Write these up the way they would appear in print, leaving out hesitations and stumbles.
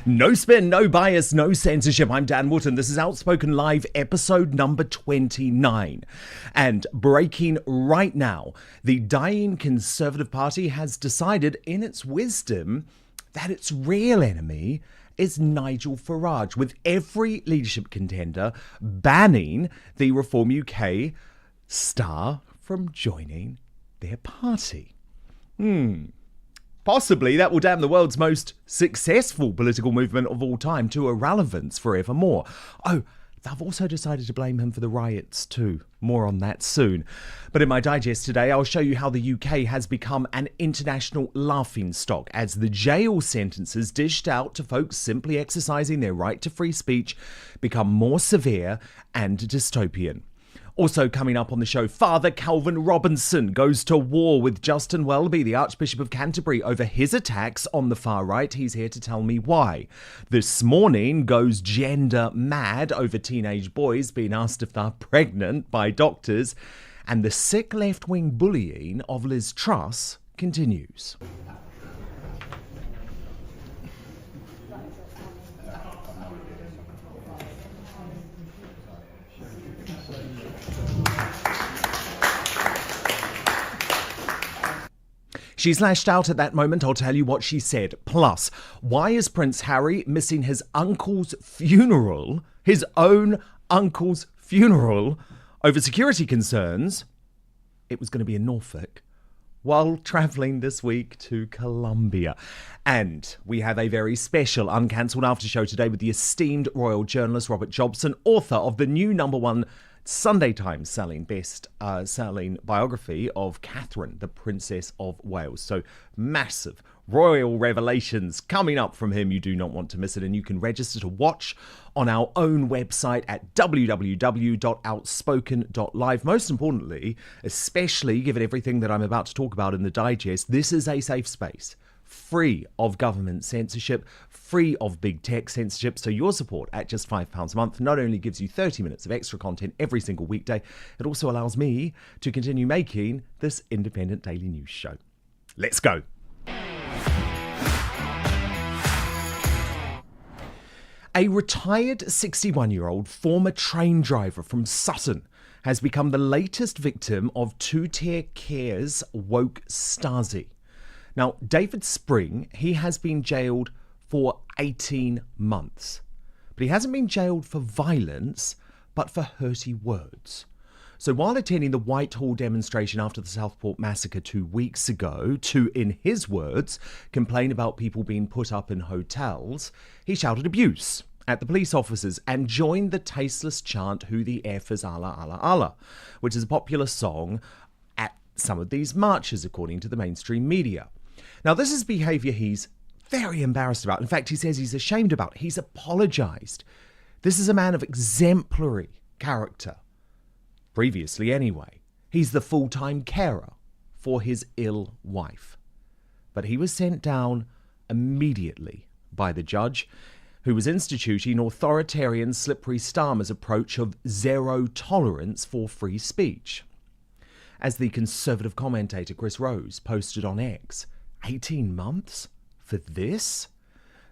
No spin, no bias, no censorship. I'm Dan Wootton. This is Outspoken Live, episode number 29. And breaking right now, the dying Conservative Party has decided, in its wisdom, that its real enemy is Nigel Farage, with every leadership contender banning the Reform UK star from joining their party. Possibly that will damn the world's most successful political movement of all time to irrelevance forevermore. Oh, they've also decided to blame him for the riots too. More on that soon. But in my digest today, I'll show you how the UK has become an international laughingstock as the jail sentences dished out to folks simply exercising their right to free speech become more severe and dystopian. Also coming up on the show, Father Calvin Robinson goes to war with Justin Welby, the Archbishop of Canterbury, over his attacks on the far right. He's here to tell me why. This morning goes gender mad over teenage boys being asked if they're pregnant by doctors. And the sick left-wing bullying of Liz Truss continues. She's lashed out at that moment. I'll tell you what she said. Plus, why is Prince Harry missing his uncle's funeral, his own uncle's funeral, over security concerns? It was going to be in Norfolk, while travelling this week to Colombia. And we have a very special uncancelled after show today with the esteemed royal journalist Robert Jobson, author of the new #1 Sunday Times selling biography of Catherine, the Princess of Wales. So massive royal revelations coming up from him. You do not want to miss it. And you can register to watch on our own website at www.outspoken.live. Most importantly, especially given everything that I'm about to talk about in the digest, this is a safe space, free of government censorship, free of big tech censorship. So your support at just £5 a month not only gives you 30 minutes of extra content every single weekday, it also allows me to continue making this independent daily news show. Let's go. A retired 61-year-old former train driver from Sutton has become the latest victim of two-tier care's woke Stasi. Now, David Spring, he has been jailed for 18 months. But he hasn't been jailed for violence, but for hurty words. So while attending the Whitehall demonstration after the Southport massacre 2 weeks ago to, in his words, complain about people being put up in hotels, he shouted abuse at the police officers and joined the tasteless chant, "Who the F is Allah, Allah, Allah," which is a popular song at some of these marches, according to the mainstream media. Now, this is behaviour he's very embarrassed about. In fact, he says he's ashamed about. He's apologised. This is a man of exemplary character. Previously, anyway. He's the full-time carer for his ill wife. But he was sent down immediately by the judge, who was instituting authoritarian Slippery Starmer's approach of zero tolerance for free speech. As the Conservative commentator Chris Rose posted on X, 18 months for this?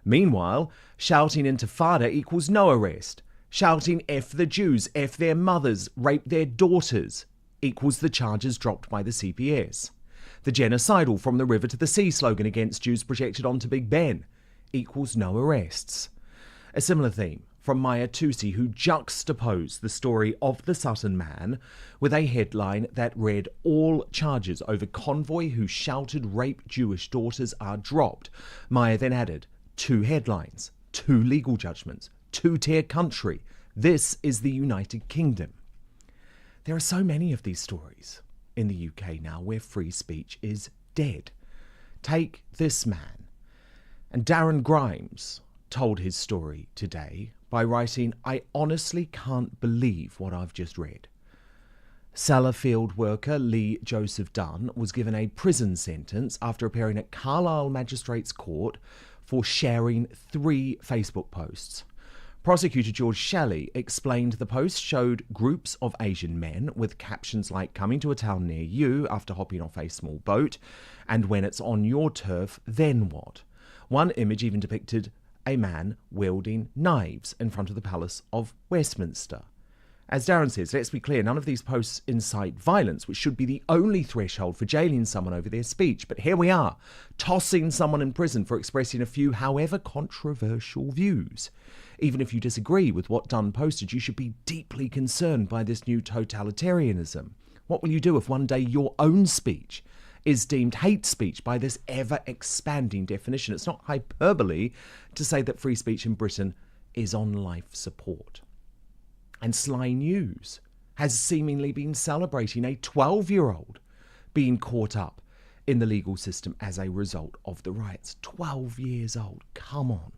Meanwhile, shouting intifada equals no arrest. Shouting F the Jews, F their mothers, rape their daughters equals the charges dropped by the CPS. The genocidal from the river to the sea slogan against Jews projected onto Big Ben equals no arrests. A similar theme from Maya Tusi, who juxtaposed the story of the Sutton man with a headline that read, "All charges over convoy who shouted rape Jewish daughters are dropped." Maya then added, 2 headlines, 2 legal judgments, 2-tier country. This is the United Kingdom. There are so many of these stories in the UK now where free speech is dead. Take this man. And Darren Grimes told his story today by writing, "I honestly can't believe what I've just read." Sellafield worker Lee Joseph Dunn was given a prison sentence after appearing at Carlisle Magistrates Court for sharing 3 Facebook posts. Prosecutor George Shelley explained the posts showed groups of Asian men with captions like "coming to a town near you after hopping off a small boat," and "when it's on your turf, then what?" One image even depicted a man wielding knives in front of the Palace of Westminster. As Darren says, let's be clear, none of these posts incite violence, which should be the only threshold for jailing someone over their speech. But here we are, tossing someone in prison for expressing a few, however controversial, views. Even if you disagree with what Dunn posted, you should be deeply concerned by this new totalitarianism. What will you do if one day your own speech is deemed hate speech by this ever-expanding definition? It's not hyperbole to say that free speech in Britain is on life support. And Sly News has seemingly been celebrating a 12-year-old being caught up in the legal system as a result of the riots. 12 years old, come on.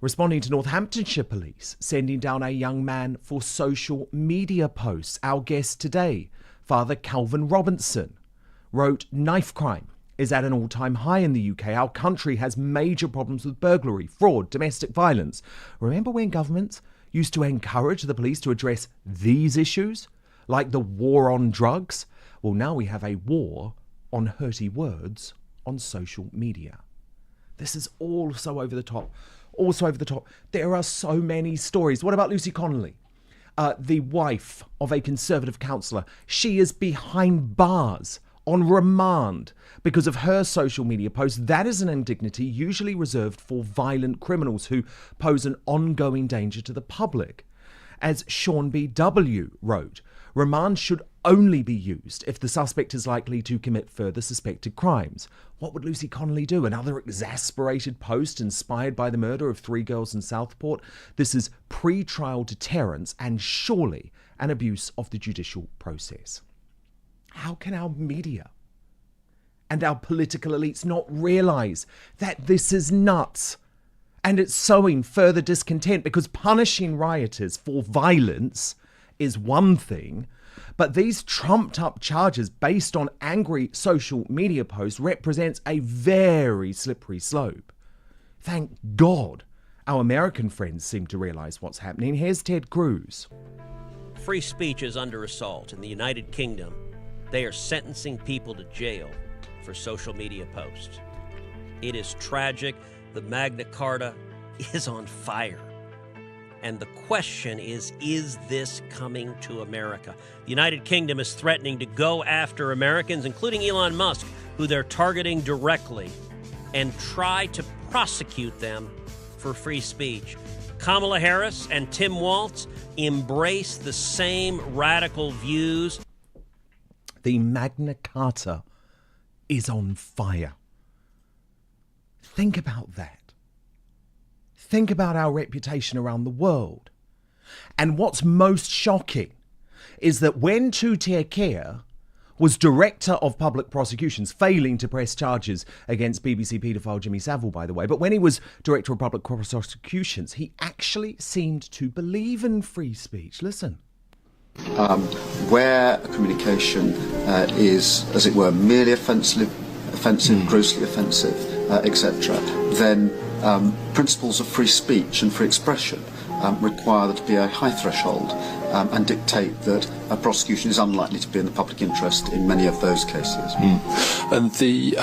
Responding to Northamptonshire police sending down a young man for social media posts, our guest today, Father Calvin Robinson, wrote, "Knife crime is at an all-time high in the UK. Our country has major problems with burglary, fraud, domestic violence. Remember when governments used to encourage the police to address these issues, like the war on drugs? Well, now we have a war on hurty words on social media." This is all so over the top. Also over the top. There are so many stories. What about Lucy Connolly, the wife of a Conservative councillor? She is behind bars on remand because of her social media posts. That is an indignity usually reserved for violent criminals who pose an ongoing danger to the public. As Sean B.W. wrote, remand should only be used if the suspect is likely to commit further suspected crimes. What would Lucy Connolly do? Another exasperated post inspired by the murder of 3 girls in Southport? This is pre-trial deterrence and surely an abuse of the judicial process. How can our media and our political elites not realise that this is nuts? And it's sowing further discontent, because punishing rioters for violence is one thing, but these trumped up charges based on angry social media posts represents a very slippery slope. Thank God our American friends seem to realise what's happening. Here's Ted Cruz. Free speech is under assault in the United Kingdom. They are sentencing people to jail for social media posts. It is tragic. The Magna Carta is on fire. And the question is this coming to America? The United Kingdom is threatening to go after Americans, including Elon Musk, who they're targeting directly, and try to prosecute them for free speech. Kamala Harris and Tim Walz embrace the same radical views. The Magna Carta is on fire. Think about that. Think about our reputation around the world. And what's most shocking is that when Two-Tier Care was Director of Public Prosecutions, failing to press charges against BBC paedophile Jimmy Savile, by the way, but when he was Director of Public Prosecutions, he actually seemed to believe in free speech. Listen. Where a communication is, as it were, merely offensive, grossly offensive, etc., then principles of free speech and free expression require there to be a high threshold and dictate that a prosecution is unlikely to be in the public interest in many of those cases. And the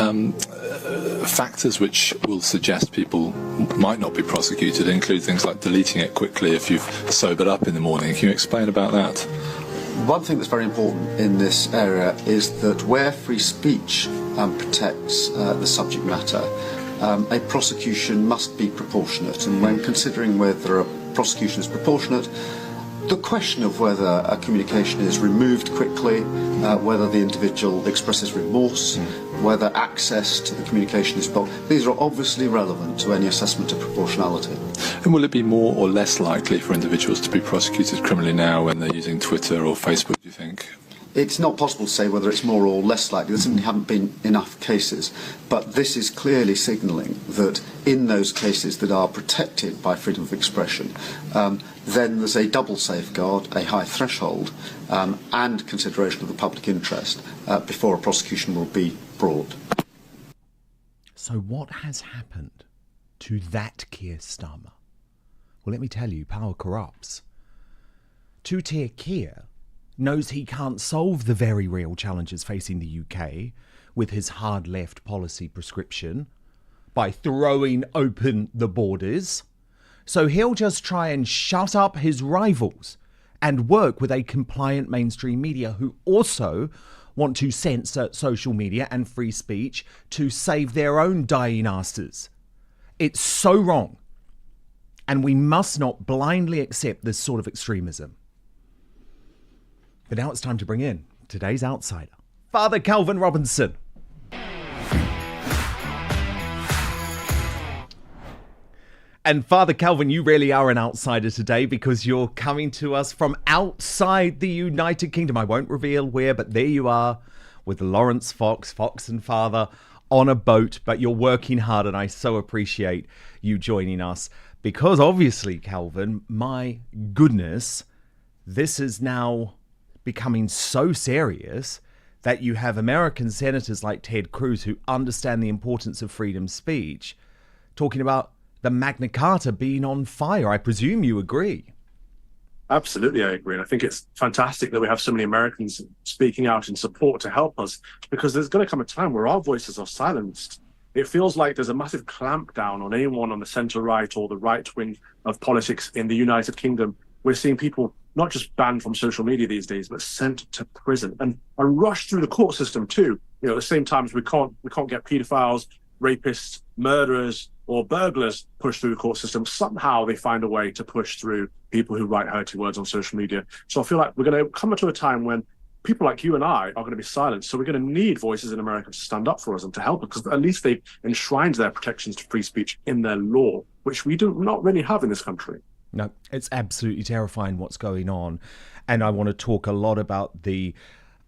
factors which will suggest people might not be prosecuted include things like deleting it quickly if you've sobered up in the morning. Can you explain about that? One thing that's very important in this area is that where free speech protects the subject matter, a prosecution must be proportionate. And when considering whether a prosecution is proportionate, the question of whether a communication is removed quickly, whether the individual expresses remorse, whether access to the communication is blocked, these are obviously relevant to any assessment of proportionality. And will it be more or less likely for individuals to be prosecuted criminally now when they're using Twitter or Facebook, do you think? It's not possible to say whether it's more or less likely. There simply haven't been enough cases. But this is clearly signalling that in those cases that are protected by freedom of expression, then there's a double safeguard, a high threshold, and consideration of the public interest before a prosecution will be brought. So what has happened to that Keir Starmer? Well, let me tell you, power corrupts. Two-tier Keir knows he can't solve the very real challenges facing the UK with his hard left policy prescription, by throwing open the borders. So he'll just try and shut up his rivals and work with a compliant mainstream media who also want to censor social media and free speech to save their own dying asses. It's so wrong. And we must not blindly accept this sort of extremism. But now it's time to bring in today's outsider, Father Calvin Robinson. And Father Calvin, you really are an outsider today because you're coming to us from outside the United Kingdom. I won't reveal where, but there you are with Lawrence Fox and Father on a boat. But you're working hard, and I so appreciate you joining us because obviously, Calvin, my goodness, this is now becoming so serious that you have American senators like Ted Cruz who understand the importance of freedom of speech talking about the Magna Carta being on fire. I presume you agree. Absolutely, I agree. And I think it's fantastic that we have so many Americans speaking out in support to help us, because there's going to come a time where our voices are silenced. It feels like there's a massive clampdown on anyone on the centre-right or the right wing of politics in the United Kingdom. We're seeing people not just banned from social media these days, but sent to prison and rushed through the court system too. You know, at the same time as we can't get paedophiles, rapists, murderers, or burglars pushed through the court system. Somehow they find a way to push through people who write hurting words on social media. So I feel like we're going to come to a time when people like you and I are going to be silenced. So we're going to need voices in America to stand up for us and to help us, because at least they've enshrined their protections to free speech in their law, which we do not really have in this country. No, it's absolutely terrifying what's going on. And I want to talk a lot about the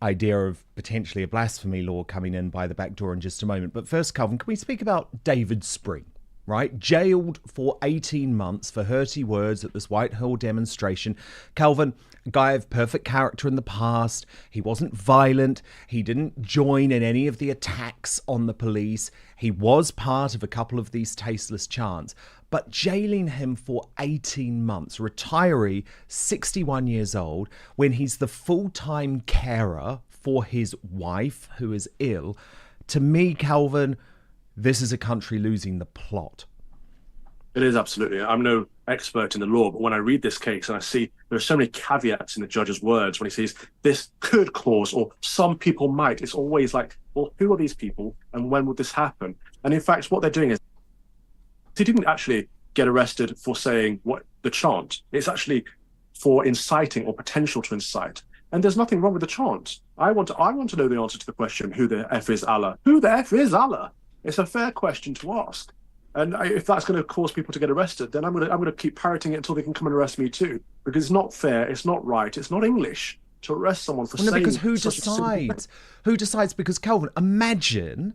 idea of potentially a blasphemy law coming in by the back door in just a moment. But first, Calvin, can we speak about David Spring? Right, jailed for 18 months for hurty words at this Whitehall demonstration. Calvin, a guy of perfect character in the past. He wasn't violent. He didn't join in any of the attacks on the police. He was part of a couple of these tasteless chants. But jailing him for 18 months, retiree, 61 years old, when he's the full-time carer for his wife, who is ill, to me, Calvin, this is a country losing the plot. It is, absolutely. I'm no expert in the law, but when I read this case and I see there are so many caveats in the judge's words when he says this could cause, or some people might, it's always like, well, who are these people and when would this happen? And in fact, what they're doing is he didn't actually get arrested for saying what the chant. It's actually for inciting or potential to incite. And there's nothing wrong with the chant. I want to know the answer to the question, who the F is Allah? Who the F is Allah? It's a fair question to ask. And if that's going to cause people to get arrested, then I'm going to keep parroting it until they can come and arrest me too. Because it's not fair, it's not right, it's not English to arrest someone for saying... Because who decides? Who decides? Because, Calvin, imagine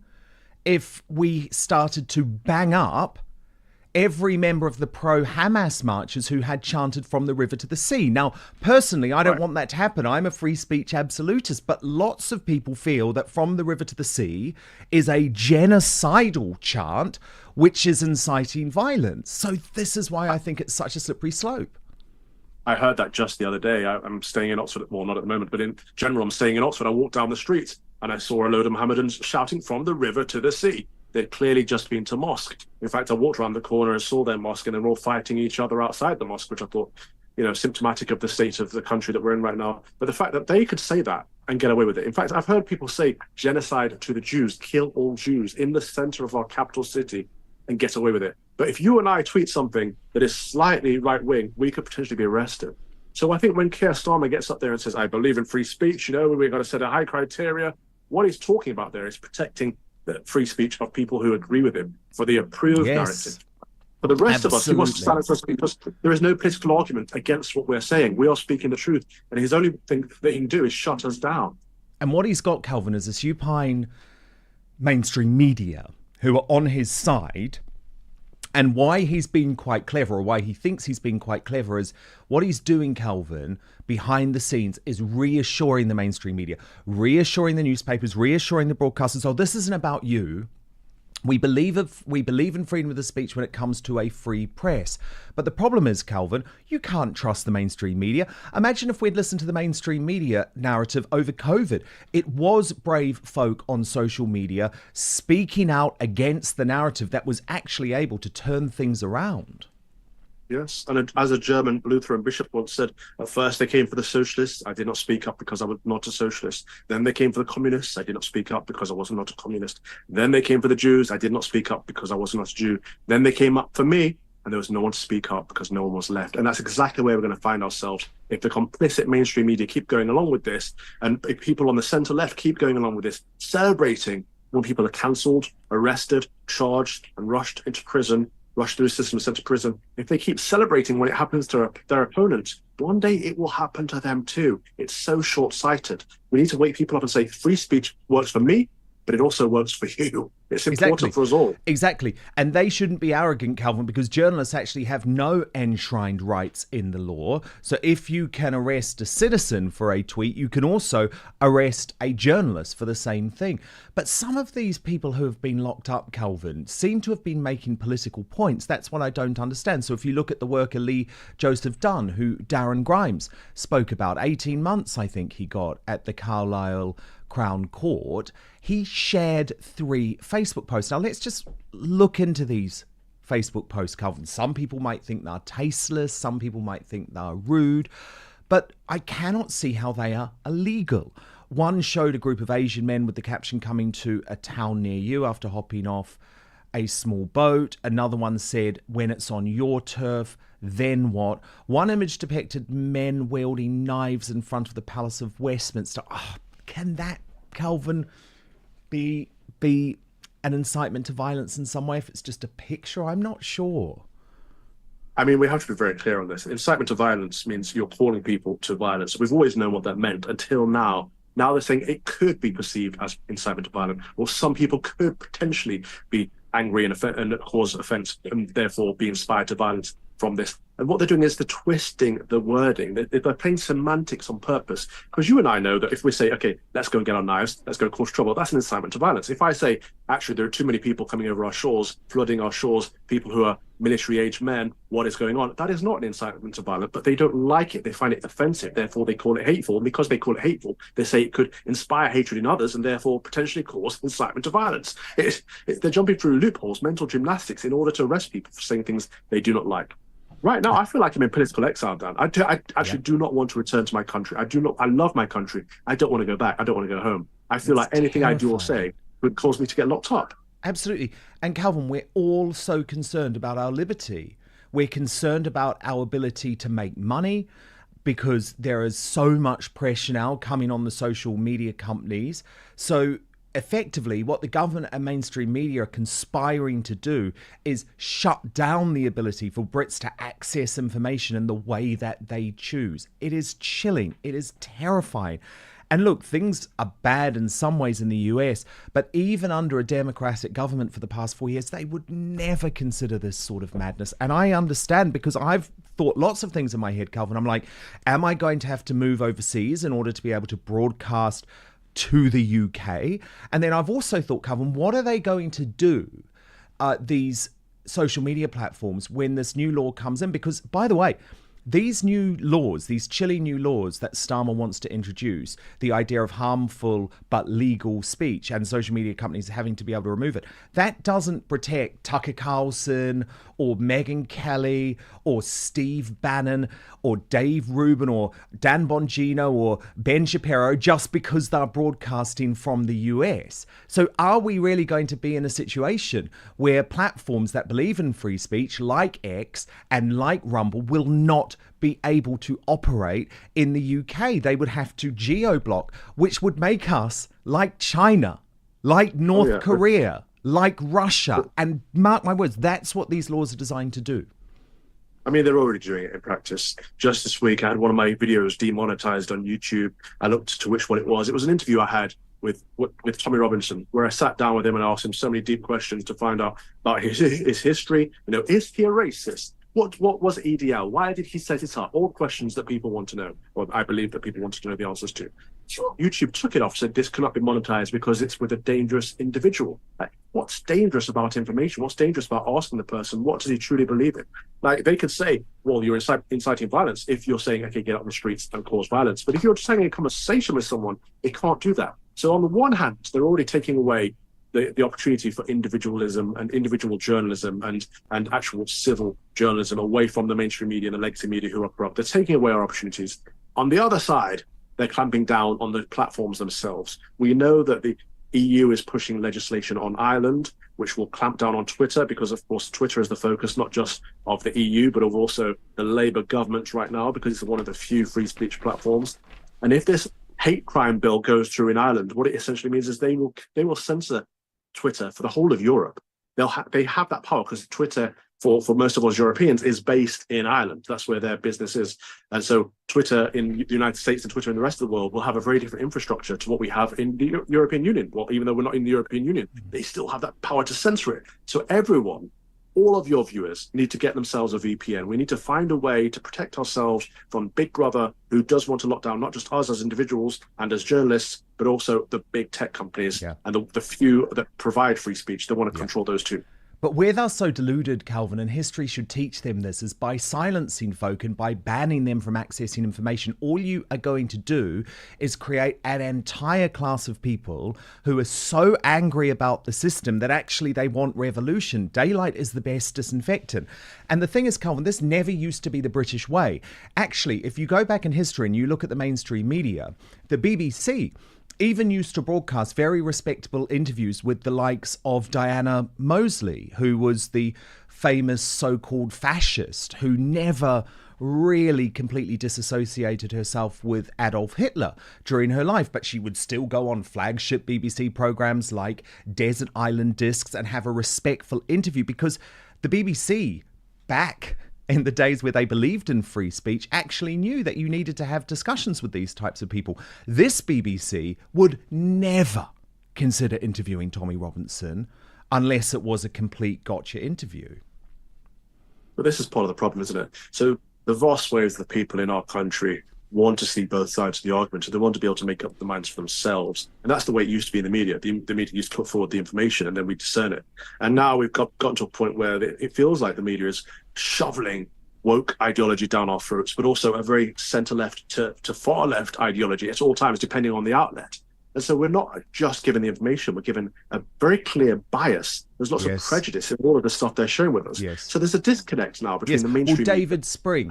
if we started to bang up every member of the pro-Hamas marchers who had chanted from the river to the sea. Now, personally, I don't want that to happen. I'm a free speech absolutist, but lots of people feel that from the river to the sea is a genocidal chant which is inciting violence. So this is why I think it's such a slippery slope. I heard that just the other day. I'm staying in Oxford, well, not at the moment, but in general, I'm staying in Oxford. I walked down the street and I saw a load of Mohammedans shouting from the river to the sea. They'd clearly just been to mosque. In fact, I walked around the corner and saw their mosque, and they were all fighting each other outside the mosque, which I thought, symptomatic of the state of the country that we're in right now. But the fact that they could say that and get away with it. In fact, I've heard people say genocide to the Jews, kill all Jews in the center of our capital city and get away with it. But if you and I tweet something that is slightly right-wing, we could potentially be arrested. So I think when Keir Starmer gets up there and says, I believe in free speech, we've got to set a high criteria, what he's talking about there is protecting the free speech of people who agree with him for the approved narrative. For the rest of us, he wants to silence us because there is no political argument against what we're saying. We are speaking the truth. And his only thing that he can do is shut us down. And what he's got, Calvin, is a supine mainstream media who are on his side. And why he's been quite clever, or why he thinks he's been quite clever, is what he's doing, Calvin, behind the scenes is reassuring the mainstream media, reassuring the newspapers, reassuring the broadcasters, oh, this isn't about you. We believe in freedom of the speech when it comes to a free press. But the problem is, Calvin, you can't trust the mainstream media. Imagine if we'd listened to the mainstream media narrative over COVID. It was brave folk on social media speaking out against the narrative that was actually able to turn things around. Yes, and as a German Lutheran bishop once said, at first they came for the socialists. I did not speak up because I was not a socialist. Then they came for the communists. I did not speak up because I was not a communist. Then they came for the Jews. I did not speak up because I was not a Jew. Then they came up for me, and there was no one to speak up because no one was left. And that's exactly where we're going to find ourselves if the complicit mainstream media keep going along with this, and if people on the centre left keep going along with this, celebrating when people are cancelled, arrested, charged, and rushed into prison, rushed through the system, sent to prison. If they keep celebrating when it happens to their opponent, one day it will happen to them too. It's so short-sighted. We need to wake people up and say, free speech works for me, but it also works for you. It's important for us all. Exactly. And they shouldn't be arrogant, Calvin, because journalists actually have no enshrined rights in the law. So if you can arrest a citizen for a tweet, you can also arrest a journalist for the same thing. But some of these people who have been locked up, Calvin, seem to have been making political points. That's what I don't understand. So if you look at the work of Lee Joseph Dunn, who Darren Grimes spoke about, 18 months, I think he got at the Carlisle Crown Court, he shared 3 Facebook posts. Now, let's just look into these Facebook posts, Calvin. Some people might think they're tasteless. Some people might think they're rude. But I cannot see how they are illegal. One showed a group of Asian men with the caption, "Coming to a town near you," after hopping off a small boat. Another one said, "When it's on your turf, then what?" One image depicted men wielding knives in front of the Palace of Westminster. Oh, can that, Calvin, be an incitement to violence in some way if it's just a picture? I'm not sure. I mean, we have to be very clear on this. Incitement to violence means you're calling people to violence. We've always known what that meant until now. Now they're saying it could be perceived as incitement to violence, or some people could potentially be angry and cause offence and therefore be inspired to violence from this. And what they're doing is they're twisting the wording. They're playing semantics on purpose. Because you and I know that if we say, okay, let's go and get our knives, let's go cause trouble, that's an incitement to violence. If I say, actually, there are too many people coming over our shores, flooding our shores, people who are military-aged men, what is going on? That is not an incitement to violence, but they don't like it. They find it offensive. Therefore, they call it hateful. And because they call it hateful, they say it could inspire hatred in others and therefore potentially cause incitement to violence. They're jumping through loopholes, mental gymnastics, in order to arrest people for saying things they do not like. Right now, I feel like I'm in political exile, Dan. I actually do not want to return to my country. I love my country. I don't want to go back. I don't want to go home. I feel like anything I do or say would cause me to get locked up. Absolutely. And Calvin, we're all so concerned about our liberty. We're concerned about our ability to make money because there is so much pressure now coming on the social media companies. So effectively, what the government and mainstream media are conspiring to do is shut down the ability for Brits to access information in the way that they choose. It is chilling. It is terrifying. And look, things are bad in some ways in the US, but even under a democratic government for the past 4 years, they would never consider this sort of madness. And I understand, because I've thought lots of things in my head, Calvin. I'm like, am I going to have to move overseas in order to be able to broadcast to the UK? And then I've also thought, Calvin, what are they going to do, these social media platforms, when this new law comes in? Because, by the way, these new laws, these chilly new laws that Starmer wants to introduce, the idea of harmful but legal speech and social media companies having to be able to remove it, that doesn't protect Tucker Carlson or Megyn Kelly or Steve Bannon or Dave Rubin or Dan Bongino or Ben Shapiro just because they're broadcasting from the US. So are we really going to be in a situation where platforms that believe in free speech, like X and like Rumble, will not be able to operate in the UK? They would have to geo-block, which would make us like China, like North Korea, like Russia. And mark my words, that's what these laws are designed to do. I mean, they're already doing it in practice. Just this week, I had one of my videos demonetized on YouTube. I looked to which one it was. It was an interview I had with Tommy Robinson, where I sat down with him and asked him so many deep questions to find out about his history. You know, is he a racist? What was EDL? Why did he set it up? All questions that people want to know, or I believe that people wanted to know the answers to. YouTube took it off, said this cannot be monetized because it's with a dangerous individual. Like, what's dangerous about information? What's dangerous about asking the person, what does he truly believe in? Like, they could say, well, you're inciting violence if you're saying, okay, get out on the streets and cause violence. But if you're just having a conversation with someone, it can't do that. So on the one hand, they're already taking away the opportunity for individualism and individual journalism and actual civil journalism away from the mainstream media and the legacy media who are corrupt. They're taking away our opportunities. On the other side, they're clamping down on the platforms themselves. We know that the EU is pushing legislation on Ireland, which will clamp down on Twitter, because of course Twitter is the focus not just of the EU, but of also the Labour government right now, because it's one of the few free speech platforms. And if this hate crime bill goes through in Ireland, what it essentially means is they will censor Twitter for the whole of Europe. They have that power because Twitter, for most of us Europeans, is based in Ireland. That's where their business is. And so Twitter in the United States and Twitter in the rest of the world will have a very different infrastructure to what we have in the European Union. Well, even though we're not in the European Union, they still have that power to censor it. So everyone, all of your viewers, need to get themselves a VPN. We need to find a way to protect ourselves from Big Brother, who does want to lock down not just us as individuals and as journalists, but also the big tech companies and the few that provide free speech. They want to control those too. But where they're so deluded, Calvin, and history should teach them this, is by silencing folk and by banning them from accessing information, all you are going to do is create an entire class of people who are so angry about the system that actually they want revolution. Daylight is the best disinfectant. And the thing is, Calvin, this never used to be the British way. Actually, if you go back in history and you look at the mainstream media, the BBC even used to broadcast very respectable interviews with the likes of Diana Mosley, who was the famous so-called fascist who never really completely disassociated herself with Adolf Hitler during her life, but she would still go on flagship BBC programs like Desert Island Discs and have a respectful interview, because the BBC back in the days where they believed in free speech actually knew that you needed to have discussions with these types of people. This BBC would never consider interviewing Tommy Robinson unless it was a complete gotcha interview. But this is part of the problem, isn't it? So the vast swathe of the people in our country want to see both sides of the argument, so they want to be able to make up their minds for themselves. And that's the way it used to be in the media. The media used to put forward the information and then we discern it. And now we've gotten to a point where it feels like the media is shoveling woke ideology down our throats, but also a very centre-left to far-left ideology at all times, depending on the outlet. And so we're not just given the information, we're given a very clear bias. There's lots of prejudice in all of the stuff they're showing with us. So there's a disconnect now between the mainstream...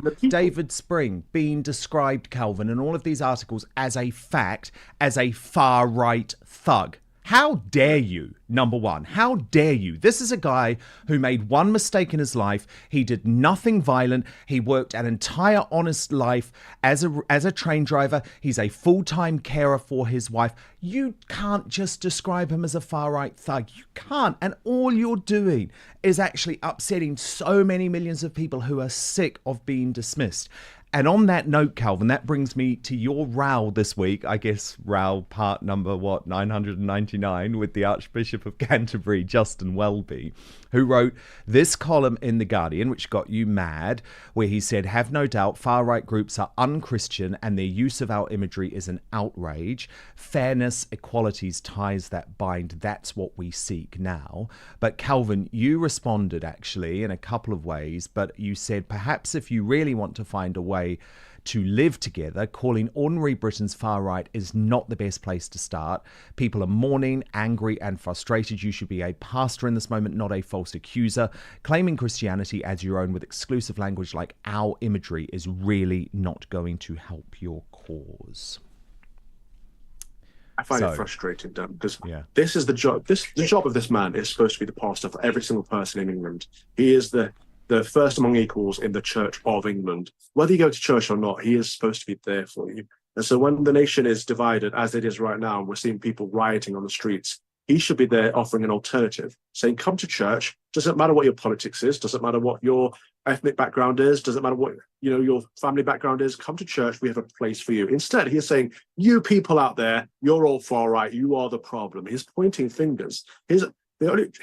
Well, David Spring being described, Calvin, in all of these articles as a fact, as a far-right thug. How dare you, number one? How dare you? This is a guy who made one mistake in his life. He did nothing violent. He worked an entire honest life as a train driver. He's a full-time carer for his wife. You can't just describe him as a far-right thug. You can't. And all you're doing is actually upsetting so many millions of people who are sick of being dismissed. And on that note, Calvin, that brings me to your row this week. I guess row part number, 999, with the Archbishop of Canterbury, Justin Welby, who wrote this column in The Guardian, which got you mad, where he said, "Have no doubt far-right groups are unchristian and their use of our imagery is an outrage. Fairness, equalities, ties that bind, that's what we seek now." But Calvin, you responded actually in a couple of ways, but you said perhaps if you really want to find a way to live together, calling ordinary Britons far right is not the best place to start. People are mourning, angry and frustrated. You should be a pastor in this moment, not a false accuser. Claiming Christianity as your own with exclusive language like our imagery is really not going to help your cause. I find it frustrating, Dan, because this is the job. The job of this man is supposed to be the pastor for every single person in England. He is the first among equals in the Church of England. Whether you go to church or not, he is supposed to be there for you. And so when the nation is divided, as it is right now, and we're seeing people rioting on the streets, he should be there offering an alternative, saying, come to church. Doesn't matter what your politics is. Doesn't matter what your ethnic background is. Doesn't matter what your family background is. Come to church. We have a place for you. Instead, he is saying, you people out there, you're all far right. You are the problem. He's pointing fingers.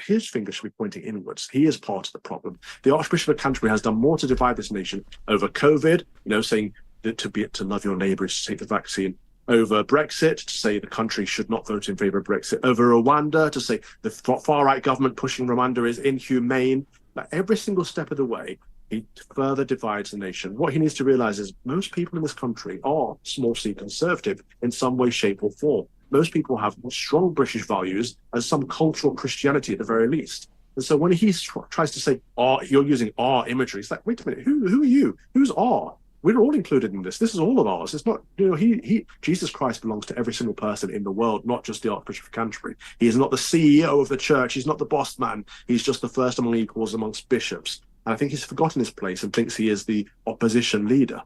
His finger should be pointing inwards. He is part of the problem. The Archbishop of Canterbury has done more to divide this nation over COVID, saying that to love your neighbour is to take the vaccine, over Brexit, to say the country should not vote in favour of Brexit, over Rwanda, to say the far-right government pushing Rwanda is inhumane. Like, every single step of the way, he further divides the nation. What he needs to realise is most people in this country are small c conservative in some way, shape or form. Most people have strong British values and some cultural Christianity at the very least. And so when he tries to say, you're using our imagery, it's like, wait a minute, who are you? Who's our? We're all included in this. This is all of ours. It's not, Jesus Christ belongs to every single person in the world, not just the Archbishop of Canterbury. He is not the CEO of the church. He's not the boss man. He's just the first among equals amongst bishops. And I think he's forgotten his place and thinks he is the opposition leader.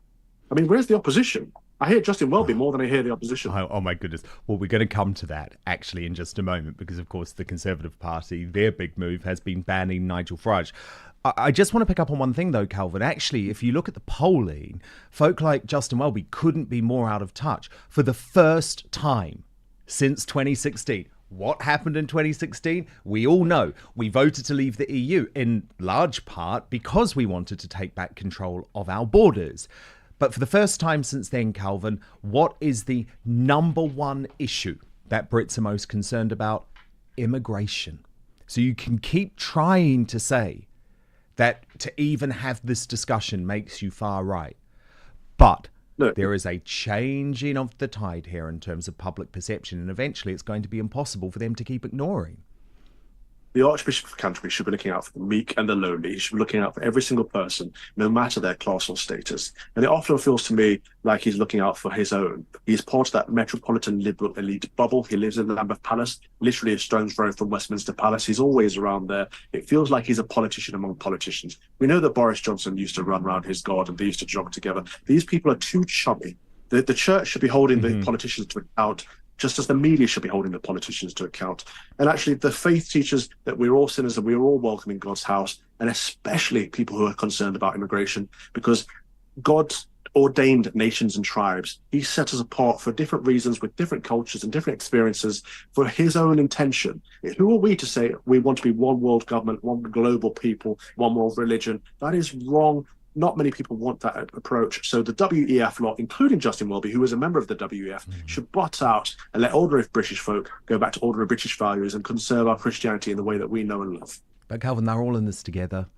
I mean, where's the opposition? I hear Justin Welby more than I hear the opposition. Oh my goodness. Well, we're going to come to that actually in just a moment because, of course, the Conservative Party, their big move has been banning Nigel Farage. I just want to pick up on one thing, though, Calvin. Actually, if you look at the polling, folk like Justin Welby couldn't be more out of touch. For the first time since 2016, what happened in 2016? We all know. We voted to leave the EU in large part because we wanted to take back control of our borders. But for the first time since then, Calvin, what is the number one issue that Brits are most concerned about? Immigration. So you can keep trying to say that to even have this discussion makes you far right. But there is a changing of the tide here in terms of public perception, and eventually it's going to be impossible for them to keep ignoring. The Archbishop of Canterbury should be looking out for the meek and the lowly. He should be looking out for every single person, no matter their class or status. And it often feels to me like he's looking out for his own. He's part of that metropolitan liberal elite bubble. He lives in the Lambeth Palace, literally a stone's throw from Westminster Palace. He's always around there. It feels like he's a politician among politicians. We know that Boris Johnson used to run around his garden. They used to jog together. These people are too chummy. The church should be holding the politicians to account, just as the media should be holding the politicians to account. And actually, the faith teaches that we're all sinners and we're all welcome in God's house, and especially people who are concerned about immigration, because God ordained nations and tribes. He set us apart for different reasons, with different cultures and different experiences, for his own intention. Who are we to say we want to be one world government, one global people, one world religion? That is wrong. Not many people want that approach. So the WEF lot, including Justin Welby, who is a member of the WEF, should butt out and let ordinary British folk go back to ordinary British values and conserve our Christianity in the way that we know and love. But Calvin, they're all in this together.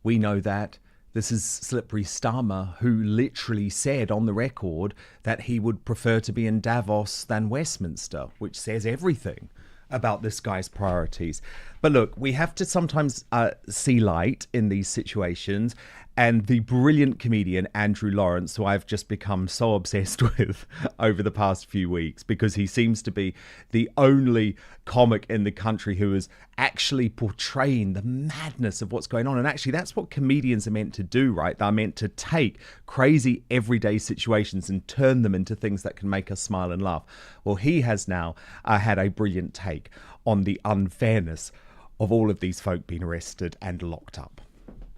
We know that. This is Slippery Starmer, who literally said on the record that he would prefer to be in Davos than Westminster, which says everything about this guy's priorities. But look, we have to sometimes see light in these situations. And the brilliant comedian Andrew Lawrence, who I've just become so obsessed with over the past few weeks, because he seems to be the only comic in the country who is actually portraying the madness of what's going on. And actually, that's what comedians are meant to do, right? They're meant to take crazy everyday situations and turn them into things that can make us smile and laugh. Well, he has now had a brilliant take on the unfairness of all of these folk being arrested and locked up.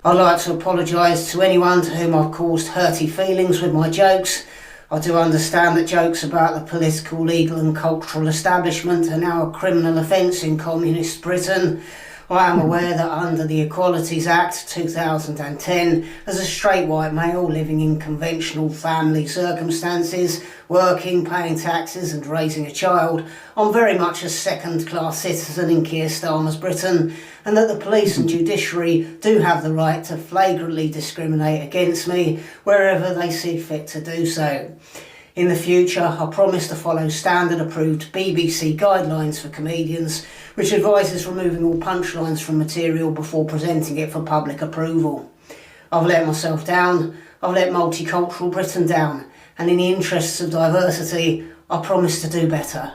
I'd like to apologise to anyone to whom I've caused hurty feelings with my jokes. I do understand that jokes about the political, legal and cultural establishment are now a criminal offence in communist Britain. I am aware that under the Equalities Act 2010, as a straight white male living in conventional family circumstances, working, paying taxes and raising a child, I'm very much a second-class citizen in Keir Starmer's Britain, and that the police and judiciary do have the right to flagrantly discriminate against me wherever they see fit to do so. In the future, I promise to follow standard-approved BBC guidelines for comedians, which advises removing all punchlines from material before presenting it for public approval. I've let myself down, I've let multicultural Britain down, and in the interests of diversity, I promise to do better.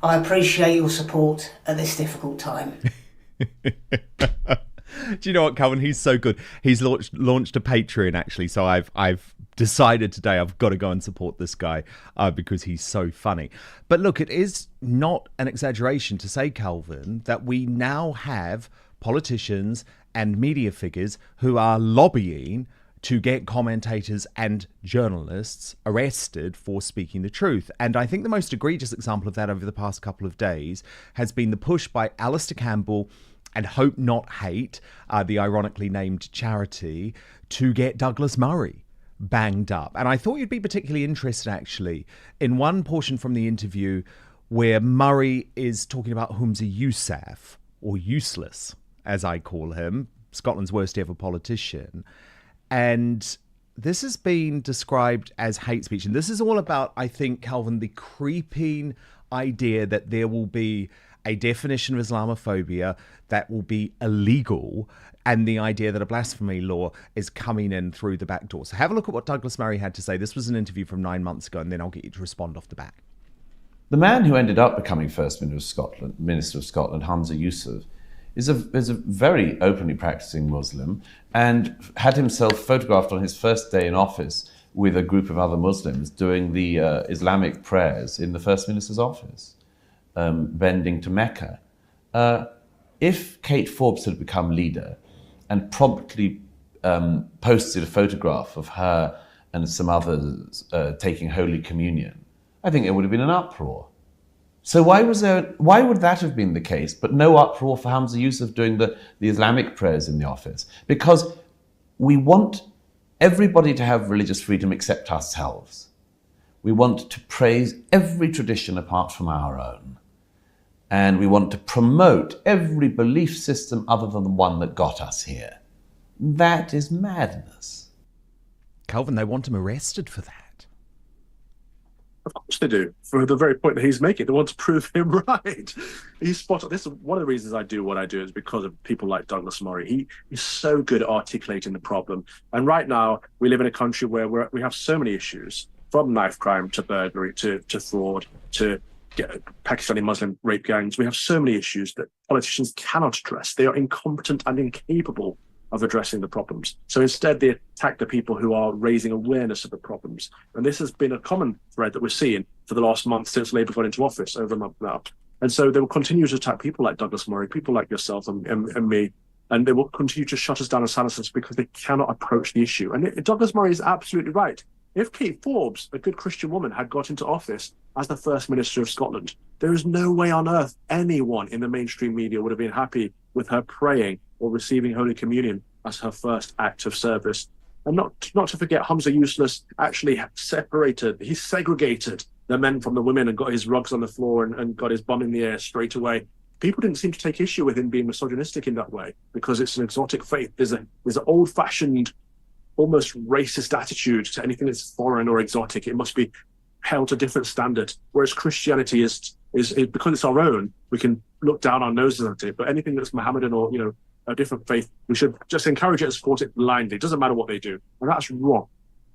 I appreciate your support at this difficult time. Do you know what, Calvin? He's so good. He's launched a Patreon, actually, so I've decided today I've got to go and support this guy because he's so funny. But look, it is not an exaggeration to say, Calvin, that we now have politicians and media figures who are lobbying to get commentators and journalists arrested for speaking the truth. And I think the most egregious example of that over the past couple of days has been the push by Alistair Campbell and Hope Not Hate, the ironically named charity, to get Douglas Murray banged up. And I thought you'd be particularly interested, actually, in one portion from the interview where Murray is talking about Humza Yousaf, or Useless, as I call him, Scotland's worst ever politician. And this has been described as hate speech. And this is all about, I think, Calvin, the creeping idea that there will be a definition of Islamophobia that will be illegal, and the idea that a blasphemy law is coming in through the back door. So have a look at what Douglas Murray had to say. This was an interview from 9 months ago, and then I'll get you to respond off the bat. The man who ended up becoming First Minister of Scotland, Humza Yousaf, is a very openly practicing Muslim and had himself photographed on his first day in office with a group of other Muslims doing the Islamic prayers in the First Minister's office, bending to Mecca. If Kate Forbes had become leader and promptly posted a photograph of her and some others taking Holy Communion, I think there would have been an uproar. So why would that have been the case, but no uproar for Humza Yousaf doing the Islamic prayers in the office? Because we want everybody to have religious freedom except ourselves. We want to praise every tradition apart from our own. And we want to promote every belief system other than the one that got us here. That is madness. Calvin, they want him arrested for that. Of course they do, for the very point that he's making. They want to prove him right. He's spot on. This is one of the reasons I do what I do, is because of people like Douglas Murray. He's so good at articulating the problem. And right now, we live in a country where we have so many issues, from knife crime to burglary to fraud to Pakistani Muslim rape gangs. We have so many issues that politicians cannot address. They are incompetent and incapable of addressing the problems. So instead, they attack the people who are raising awareness of the problems. And this has been a common thread that we're seeing for the last month since Labour got into office, over a month now. And so they will continue to attack people like Douglas Murray, people like yourself and me, and they will continue to shut us down and silence us because they cannot approach the issue. And Douglas Murray is absolutely right. If Kate Forbes, a good Christian woman, had got into office as the First Minister of Scotland, there is no way on earth anyone in the mainstream media would have been happy with her praying or receiving Holy Communion as her first act of service. And not to forget, Humza Yousaf actually he segregated the men from the women and got his rugs on the floor and got his bum in the air straight away. People didn't seem to take issue with him being misogynistic in that way because it's an exotic faith. There's an old-fashioned, almost racist attitude to anything that's foreign or exotic. It must be held to a different standard. Whereas Christianity is because it's our own, we can look down our noses at it. But anything that's Mohammedan or a different faith, we should just encourage it and support it blindly. It doesn't matter what they do, and that's wrong.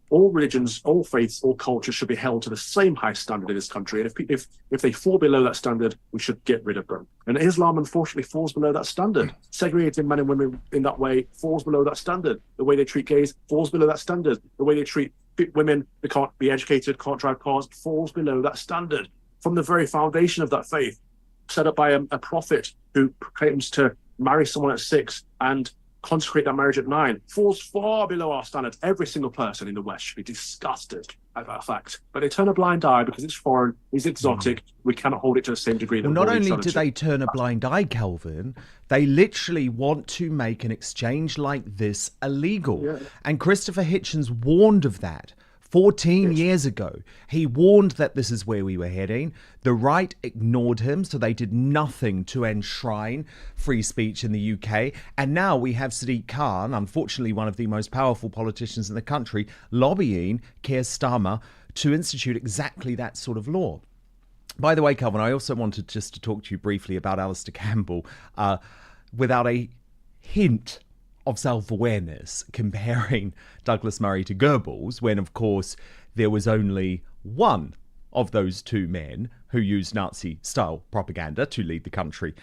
All religions, all faiths, all cultures should be held to the same high standard in this country. And if they fall below that standard, we should get rid of them. And Islam, unfortunately, falls below that standard. Segregating men and women in that way falls below that standard. The way they treat gays falls below that standard. The way they treat women who can't be educated, can't drive cars, falls below that standard. From the very foundation of that faith, set up by a prophet who proclaims to marry someone at 6 and consecrate that marriage at 9, falls far below our standards. Every single person in the West should be disgusted at that fact. But they turn a blind eye because it's foreign, it's exotic. We cannot hold it to the same degree. Well, not only do they turn a blind eye, Calvin, they literally want to make an exchange like this illegal. Yeah. And Christopher Hitchens warned of that 14 years ago. He warned that this is where we were heading. The right ignored him, so they did nothing to enshrine free speech in the UK. And now we have Sadiq Khan, unfortunately one of the most powerful politicians in the country, lobbying Keir Starmer to institute exactly that sort of law. By the way, Calvin, I also wanted just to talk to you briefly about Alistair Campbell without a hint of self-awareness, comparing Douglas Murray to Goebbels, when, of course, there was only one of those two men who used Nazi-style propaganda to lead the country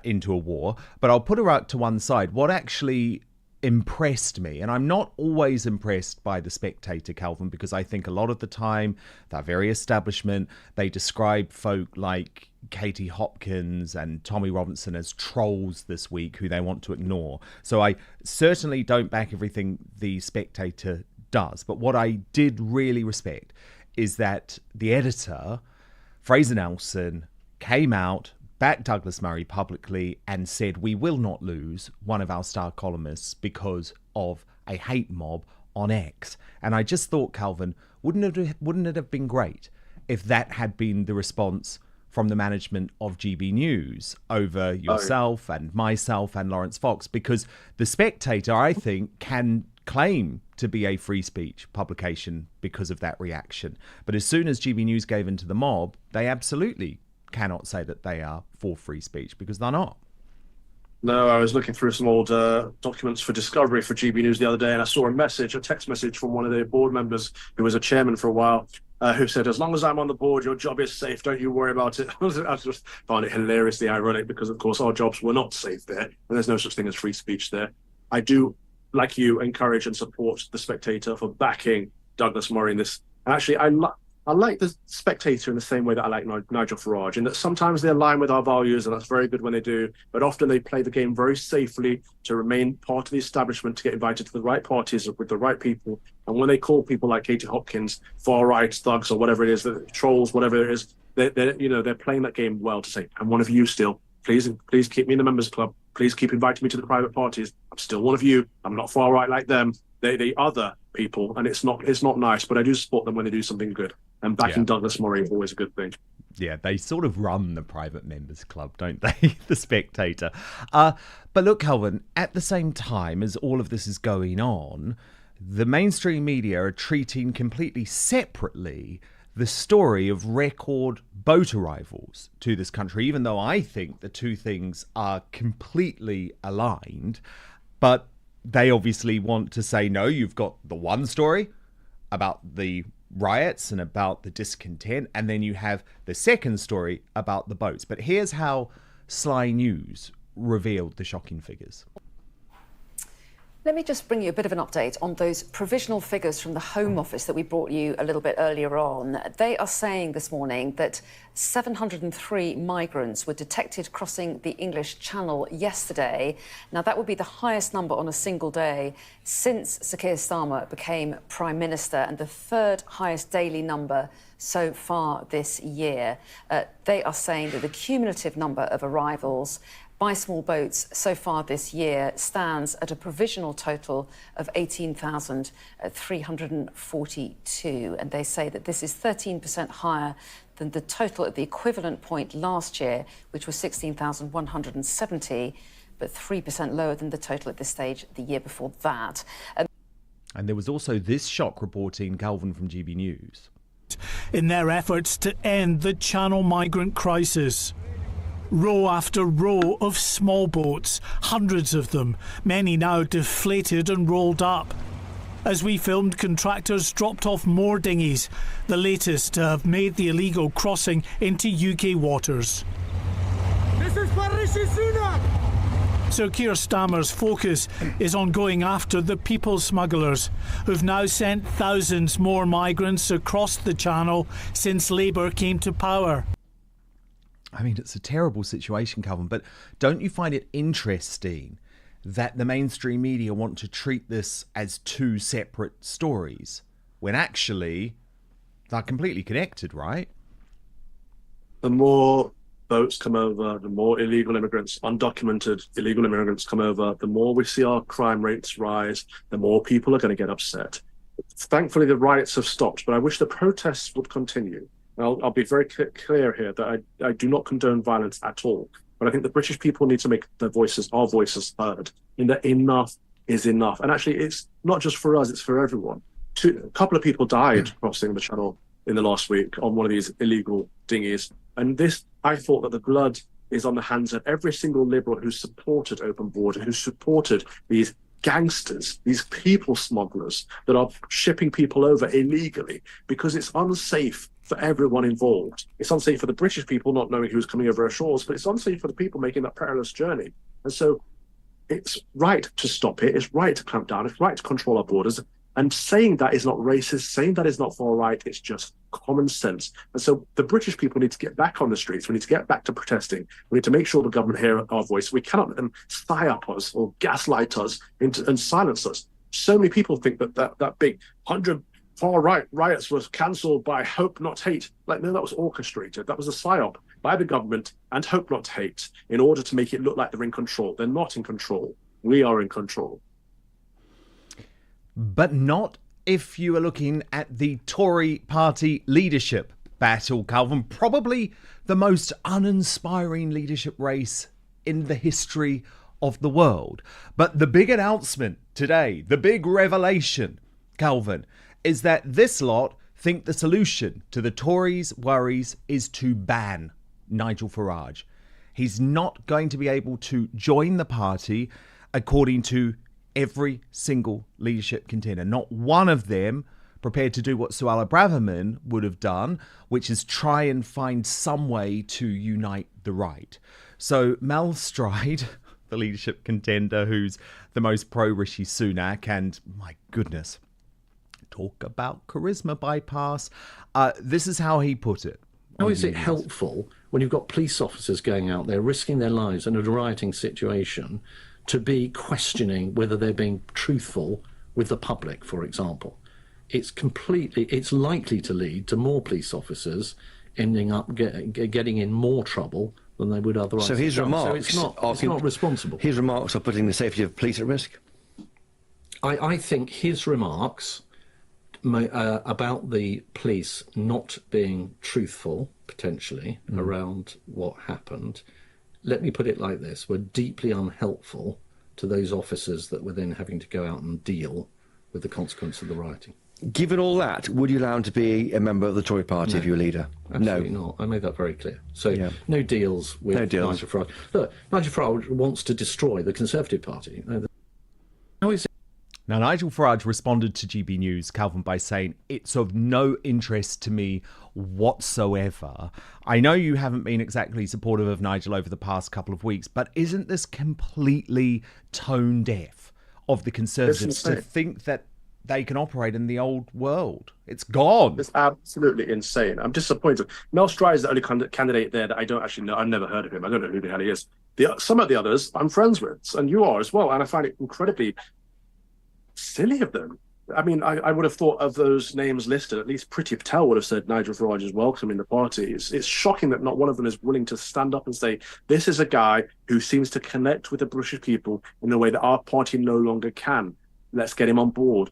into a war. But I'll put her out to one side. What actually impressed me, and I'm not always impressed by The Spectator, Calvin, because I think a lot of the time, that very establishment, they describe folk like Katie Hopkins and Tommy Robinson as trolls this week who they want to ignore. So I certainly don't back everything The Spectator does. But what I did really respect is that the editor, Fraser Nelson, came out, backed Douglas Murray publicly and said, we will not lose one of our star columnists because of a hate mob on X. And I just thought, Calvin, wouldn't it have been great if that had been the response from the management of GB News over yourself and myself and Lawrence Fox? Because The Spectator, I think, can claim to be a free speech publication because of that reaction. But as soon as GB News gave in to the mob, they absolutely cannot say that they are for free speech, because they're not. No, I was looking through some old documents for Discovery for GB News the other day, and I saw a text message from one of their board members who was a chairman for a while, who said, as long as I'm on the board, your job is safe. Don't you worry about it. I just found it hilariously ironic because, of course, our jobs were not safe there, and there's no such thing as free speech there. I do, like you, encourage and support The Spectator for backing Douglas Murray in this. And actually, I like The Spectator in the same way that I like Nigel Farage, in that sometimes they align with our values, and that's very good when they do, but often they play the game very safely to remain part of the establishment, to get invited to the right parties with the right people. And when they call people like Katie Hopkins far-right thugs or whatever it is, the trolls, whatever it is, they're playing that game well to say, I'm one of you still. Please keep me in the members club. Please keep inviting me to the private parties. I'm still one of you. I'm not far-right like them. They other people, and it's not nice, but I do support them when they do something good. And backing Douglas Murray is always a good thing. Yeah, they sort of run the private members club, don't they? The Spectator. But look, Calvin, at the same time as all of this is going on, the mainstream media are treating completely separately the story of record boat arrivals to this country, even though I think the two things are completely aligned. But they obviously want to say, no, you've got the one story about the riots and about the discontent, and then you have the second story about the boats. But here's how Sly News revealed the shocking figures. Let me just bring you a bit of an update on those provisional figures from the Home Office that we brought you a little bit earlier on. They are saying this morning that 703 migrants were detected crossing the English Channel yesterday. Now, that would be the highest number on a single day since Sir Keir Starmer became Prime Minister, and the third highest daily number so far this year. They are saying that the cumulative number of arrivals by small boats so far this year stands at a provisional total of 18,342. And they say that this is 13% higher than the total at the equivalent point last year, which was 16,170, but 3% lower than the total at this stage the year before that. And there was also this shock reporting, Calvin, from GB News. In their efforts to end the Channel migrant crisis. Row after row of small boats, hundreds of them, many now deflated and rolled up. As we filmed, contractors dropped off more dinghies, the latest to have made the illegal crossing into UK waters. Sir Keir Starmer's focus is on going after the people smugglers, who've now sent thousands more migrants across the Channel since Labour came to power. I mean, it's a terrible situation, Calvin, but don't you find it interesting that the mainstream media want to treat this as two separate stories when actually they're completely connected, right? The more boats come over, the more illegal immigrants, undocumented illegal immigrants come over, the more we see our crime rates rise, the more people are going to get upset. Thankfully, the riots have stopped, but I wish the protests would continue. I'll be very clear here that I do not condone violence at all. But I think the British people need to make our voices heard, in that enough is enough. And actually, it's not just for us, it's for everyone. A couple of people died crossing the Channel in the last week on one of these illegal dinghies. And I thought that the blood is on the hands of every single Liberal who supported open border, who supported these gangsters, these people smugglers that are shipping people over illegally, because it's unsafe for everyone involved. It's unsafe for the British people not knowing who's coming over our shores, but it's unsafe for the people making that perilous journey. And so it's right to stop it. It's right to clamp down. It's right to control our borders. And saying that is not racist, saying that is not far right, it's just common sense. And so the British people need to get back on the streets. We need to get back to protesting. We need to make sure the government hear our voice. We cannot let them psyop us or gaslight us and silence us. So many people think that big 100 far right riots was cancelled by hope, not hate. Like, no, that was orchestrated. That was a psyop. by the government and Hope Not Hate in order to make it look like they're in control. They're not in control. We are in control. But not if you are looking at the Tory party leadership battle, Calvin. Probably the most uninspiring leadership race in the history of the world. But the big announcement today, the big revelation, Calvin, is that this lot think the solution to the Tories' worries is to ban Nigel Farage. He's not going to be able to join the party, according to every single leadership contender. Not one of them prepared to do what Suella Braverman would have done, which is try and find some way to unite the right. So Mel Stride, the leadership contender who's the most pro-Rishi Sunak, and my goodness, talk about charisma bypass. This is how he put it. How is it helpful when you've got police officers going out there risking their lives in a rioting situation to be questioning whether they're being truthful with the public, for example? It's likely to lead to more police officers ending up getting in more trouble than they would otherwise. So his remarks, so it's not responsible. His remarks are putting the safety of police at risk. I think his remarks about the police not being truthful, potentially, around what happened, let me put it like this, were deeply unhelpful to those officers that were then having to go out and deal with the consequence of the rioting. Given all that, would you allow him to be a member of the Tory party if you were leader? Absolutely not. I made that very clear. So no deals with Nigel Farage. Look, Nigel Farage wants to destroy the Conservative Party. Now, Nigel Farage responded to GB News, Calvin, by saying, it's of no interest to me whatsoever. I know you haven't been exactly supportive of Nigel over the past couple of weeks, but isn't this completely tone deaf of the Conservatives to think that they can operate in the old world? It's gone. It's absolutely insane. I'm disappointed. Mel Stride is the only candidate there that I don't actually know. I've never heard of him. I don't know who the hell he is. Some of the others I'm friends with, and you are as well, and I find it incredibly silly of them. I mean, I would have thought of those names listed, at least Priti Patel would have said Nigel Farage is welcome in the party. It's shocking that not one of them is willing to stand up and say, this is a guy who seems to connect with the British people in a way that our party no longer can. Let's get him on board.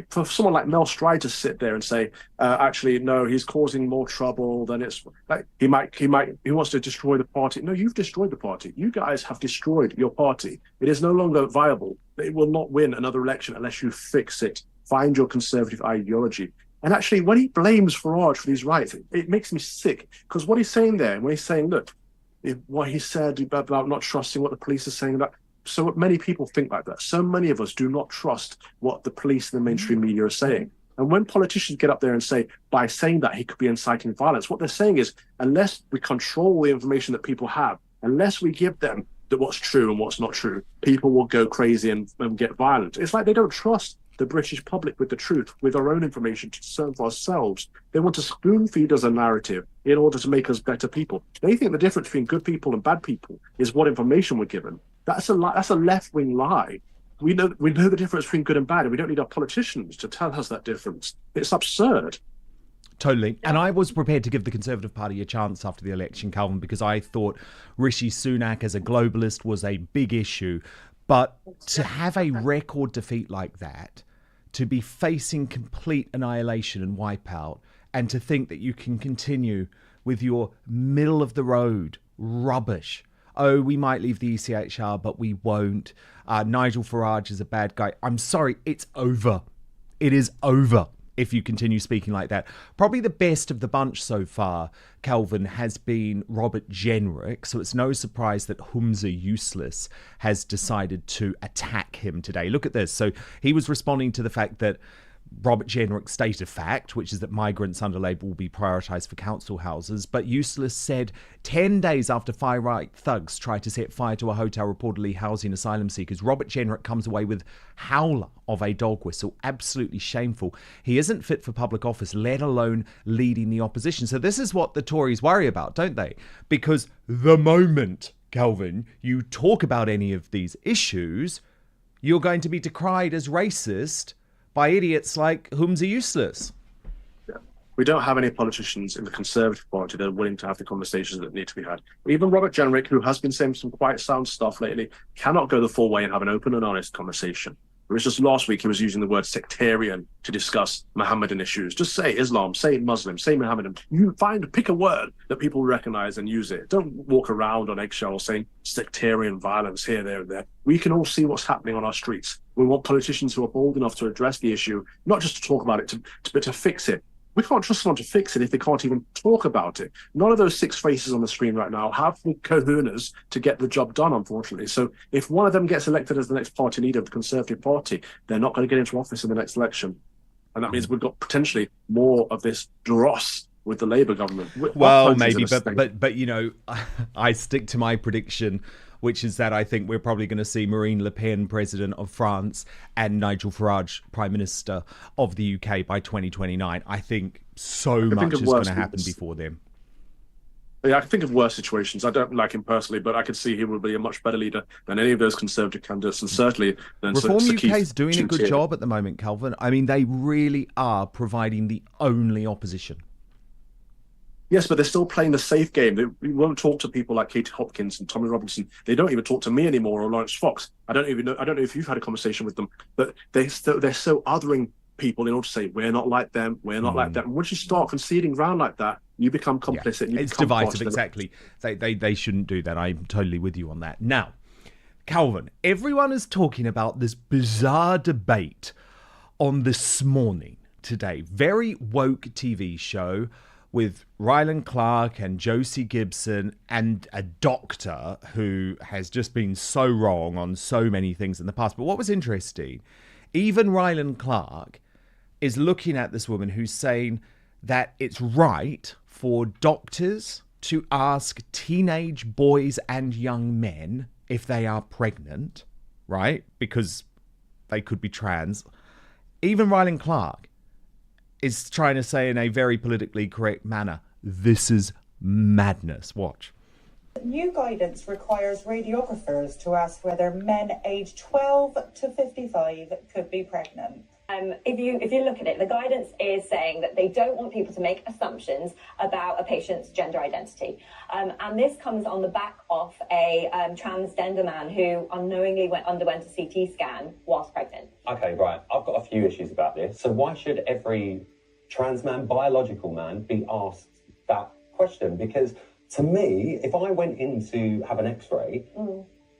For someone like Mel Stride to sit there and say, actually, no, he's causing more trouble than it's like he wants to destroy the party. No, you've destroyed the party. You guys have destroyed your party. It is no longer viable. It will not win another election unless you fix it. Find your Conservative ideology. And actually, when he blames Farage for these riots, it makes me sick, because what he's saying there, when he's saying, look, what he said about not trusting what the police are saying about. So many people think like that. So many of us do not trust what the police and the mainstream media are saying. And when politicians get up there and say, by saying that he could be inciting violence, what they're saying is, unless we control the information that people have, unless we give them what's true and what's not true, people will go crazy and get violent. It's like they don't trust the British public with the truth, with our own information to discern for ourselves. They want to spoon feed us a narrative in order to make us better people. They think the difference between good people and bad people is what information we're given. That's a left-wing lie. We know the difference between good and bad, and we don't need our politicians to tell us that difference. It's absurd. Totally. And I was prepared to give the Conservative Party a chance after the election, Calvin, because I thought Rishi Sunak as a globalist was a big issue. But to have a record defeat like that, to be facing complete annihilation and wipeout, and to think that you can continue with your middle-of-the-road rubbish. Oh, we might leave the ECHR, but we won't. Nigel Farage is a bad guy. I'm sorry, it's over. It is over if you continue speaking like that. Probably the best of the bunch so far, Calvin, has been Robert Jenrick. So it's no surprise that Humza Useless has decided to attack him today. Look at this. So he was responding to the fact that Robert Jenrick stated fact, which is that migrants under Labour will be prioritised for council houses. But Useless said 10 days after far-right thugs tried to set fire to a hotel reportedly housing asylum seekers, Robert Jenrick comes away with howler of a dog whistle. Absolutely shameful. He isn't fit for public office, let alone leading the opposition. So this is what the Tories worry about, don't they? Because the moment, Calvin, you talk about any of these issues, you're going to be decried as racist by idiots like Humza Useless. We don't have any politicians in the Conservative Party that are willing to have the conversations that need to be had. Even Robert Jenrick, who has been saying some quite sound stuff lately, cannot go the full way and have an open and honest conversation. It was just last week he was using the word sectarian to discuss Mohammedan issues. Just say Islam, say Muslim, say Mohammedan. Pick a word that people recognize and use it. Don't walk around on eggshells saying sectarian violence here, there, and there. We can all see what's happening on our streets. We want politicians who are bold enough to address the issue, not just to talk about it, but to fix it. We can't trust someone to fix it if they can't even talk about it. None of those 6 faces on the screen right now have the kahunas to get the job done, unfortunately. So if one of them gets elected as the next party leader of the Conservative Party, they're not going to get into office in the next election. And that means we've got potentially more of this dross with the Labour government. Well, maybe, but you know, I stick to my prediction, which is that I think we're probably going to see Marine Le Pen president of France and Nigel Farage prime minister of the UK by 2029. I think much is going to happen before then. Yeah, I can think of worse situations. I don't like him personally, but I could see he would be a much better leader than any of those Conservative candidates, and certainly than Reform UK is doing a good job at the moment, Calvin. I mean, they really are providing the only opposition. Yes, but they're still playing the safe game. We won't talk to people like Katie Hopkins and Tommy Robinson. They don't even talk to me anymore, or Lawrence Fox. I don't know if you've had a conversation with them, but they're so othering people in order to say we're not like them, we're not like that. And once you start conceding ground like that, you become complicit. Yeah, it's divisive, exactly. They shouldn't do that. I'm totally with you on that. Now, Calvin, everyone is talking about this bizarre debate on This Morning today. Very woke TV show with Ryland Clark and Josie Gibson and a doctor who has just been so wrong on so many things in the past. But what was interesting, even Ryland Clark is looking at this woman who's saying that it's right for doctors to ask teenage boys and young men if they are pregnant, right? Because they could be trans. Even Ryland Clark is trying to say in a very politically correct manner, this is madness. Watch. New guidance requires radiographers to ask whether men aged 12 to 55 could be pregnant. If you look at it, the guidance is saying that they don't want people to make assumptions about a patient's gender identity. And this comes on the back of a transgender man who unknowingly underwent a CT scan whilst pregnant. Okay, right. I've got a few issues about this. So why should every trans man, biological man, be asked that question? Because to me, if I went in to have an X-ray,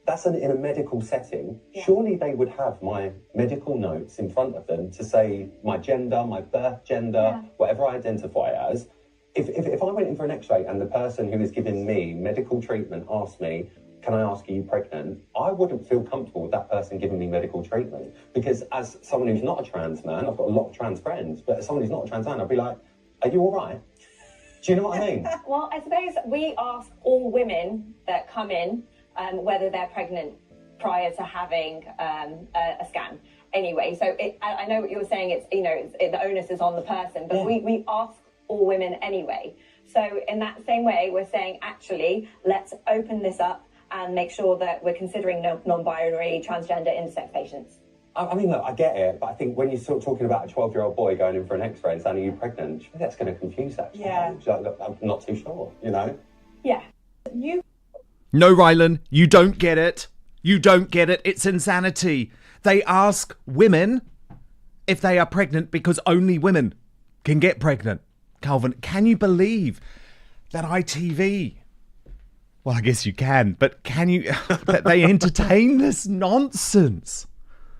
that's in a medical setting. Yeah. Surely they would have my medical notes in front of them to say my gender, my birth gender, whatever I identify as. If I went in for an X-ray and the person who is giving me medical treatment asked me, can I ask, are you pregnant? I wouldn't feel comfortable with that person giving me medical treatment, because as someone who's not a trans man, I've got a lot of trans friends, but as someone who's not a trans man, I'd be like, are you all right? Do you know what I mean? Well, I suppose we ask all women that come in whether they're pregnant prior to having a scan. Anyway, so I know what you're saying. The onus is on the person, but we ask all women anyway. So in that same way, we're saying, actually, let's open this up and make sure that we're considering non-binary, transgender, intersex patients. I mean, look, I get it, but I think when you're sort of talking about a 12-year-old boy going in for an X-ray and saying, are you pregnant? That's going to confuse that child. Yeah. Like, look, I'm not too sure, you know? Yeah. No, Rylan, you don't get it. You don't get it. It's insanity. They ask women if they are pregnant because only women can get pregnant. Calvin, can you believe that ITV... Well, I guess you can, but can you... that they entertain this nonsense?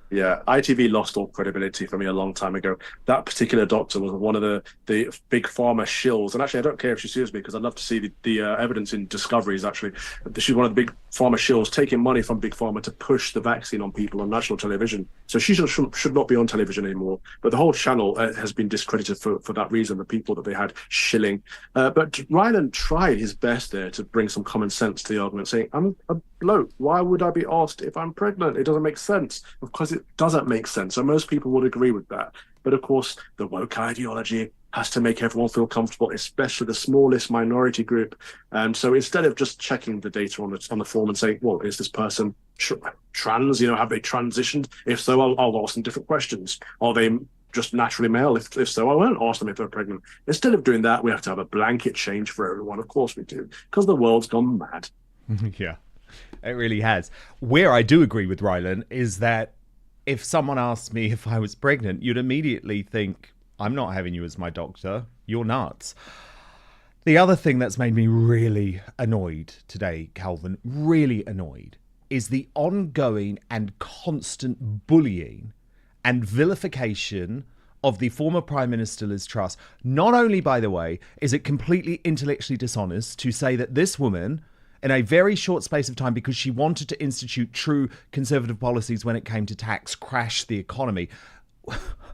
Yeah, ITV lost all credibility for me a long time ago. That particular doctor was one of the big pharma shills. And actually, I don't care if she sues me, because I'd love to see the evidence in discoveries, actually. She's one of the big pharma shills, taking money from big pharma to push the vaccine on people on national television. So she should not be on television anymore. But the whole channel has been discredited for that reason, the people that they had shilling. But Ryan tried his best there to bring some common sense to the argument, saying, I'm a bloke. Why would I be asked if I'm pregnant? It doesn't make sense. Of course, it doesn't make sense. So most people would agree with that. But of course, the woke ideology has to make everyone feel comfortable, especially the smallest minority group. And so instead of just checking the data on the form and saying, well, is this person trans? Have they transitioned? If so, I'll ask them different questions. Are they just naturally male? If so, I won't ask them if they're pregnant. Instead of doing that, we have to have a blanket change for everyone. Of course we do, because the world's gone mad. Yeah, it really has. Where I do agree with Rylan is that if someone asked me if I was pregnant, you'd immediately think, I'm not having you as my doctor. You're nuts. The other thing that's made me really annoyed today, Calvin, really annoyed, is the ongoing and constant bullying and vilification of the former Prime Minister Liz Truss. Not only, by the way, is it completely intellectually dishonest to say that this woman, in a very short space of time, because she wanted to institute true conservative policies when it came to tax, crashed the economy.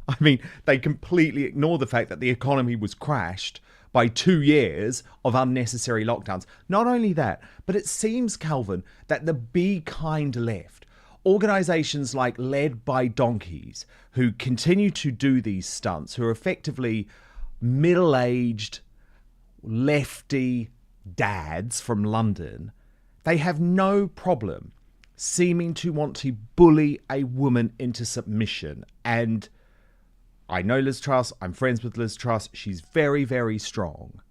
I mean, they completely ignore the fact that the economy was crashed by 2 years of unnecessary lockdowns. Not only that, but it seems, Calvin, that the be kind left, organisations like Led by Donkeys, who continue to do these stunts, who are effectively middle-aged, lefty dads from London, they have no problem seeming to want to bully a woman into submission. And I know Liz Truss, I'm friends with Liz Truss, she's very, very strong.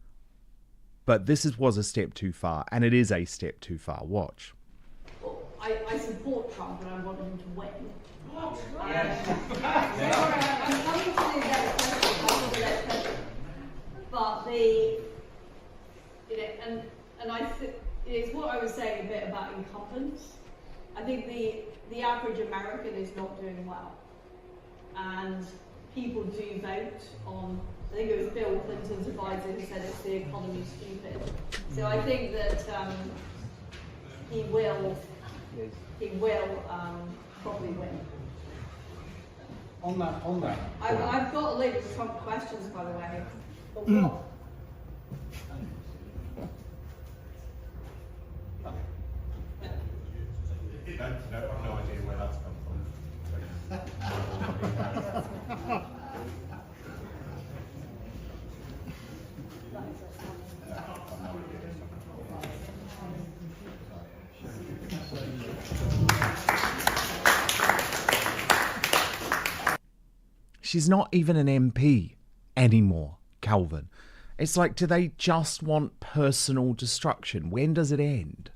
But this was a step too far, and it is a step too far. Watch. Well, I support Trump and I want him to win. But it's what I was saying a bit about incumbents. I think the average American is not doing well, and people do vote on. I think it was Bill Clinton's advisor who said it's the economy's stupid. So I think that he will probably win. On that. I've got a load of Trump questions, by the way. But what? No idea where that's come from. She's not even an MP anymore, Calvin. It's like, do they just want personal destruction? When does it end?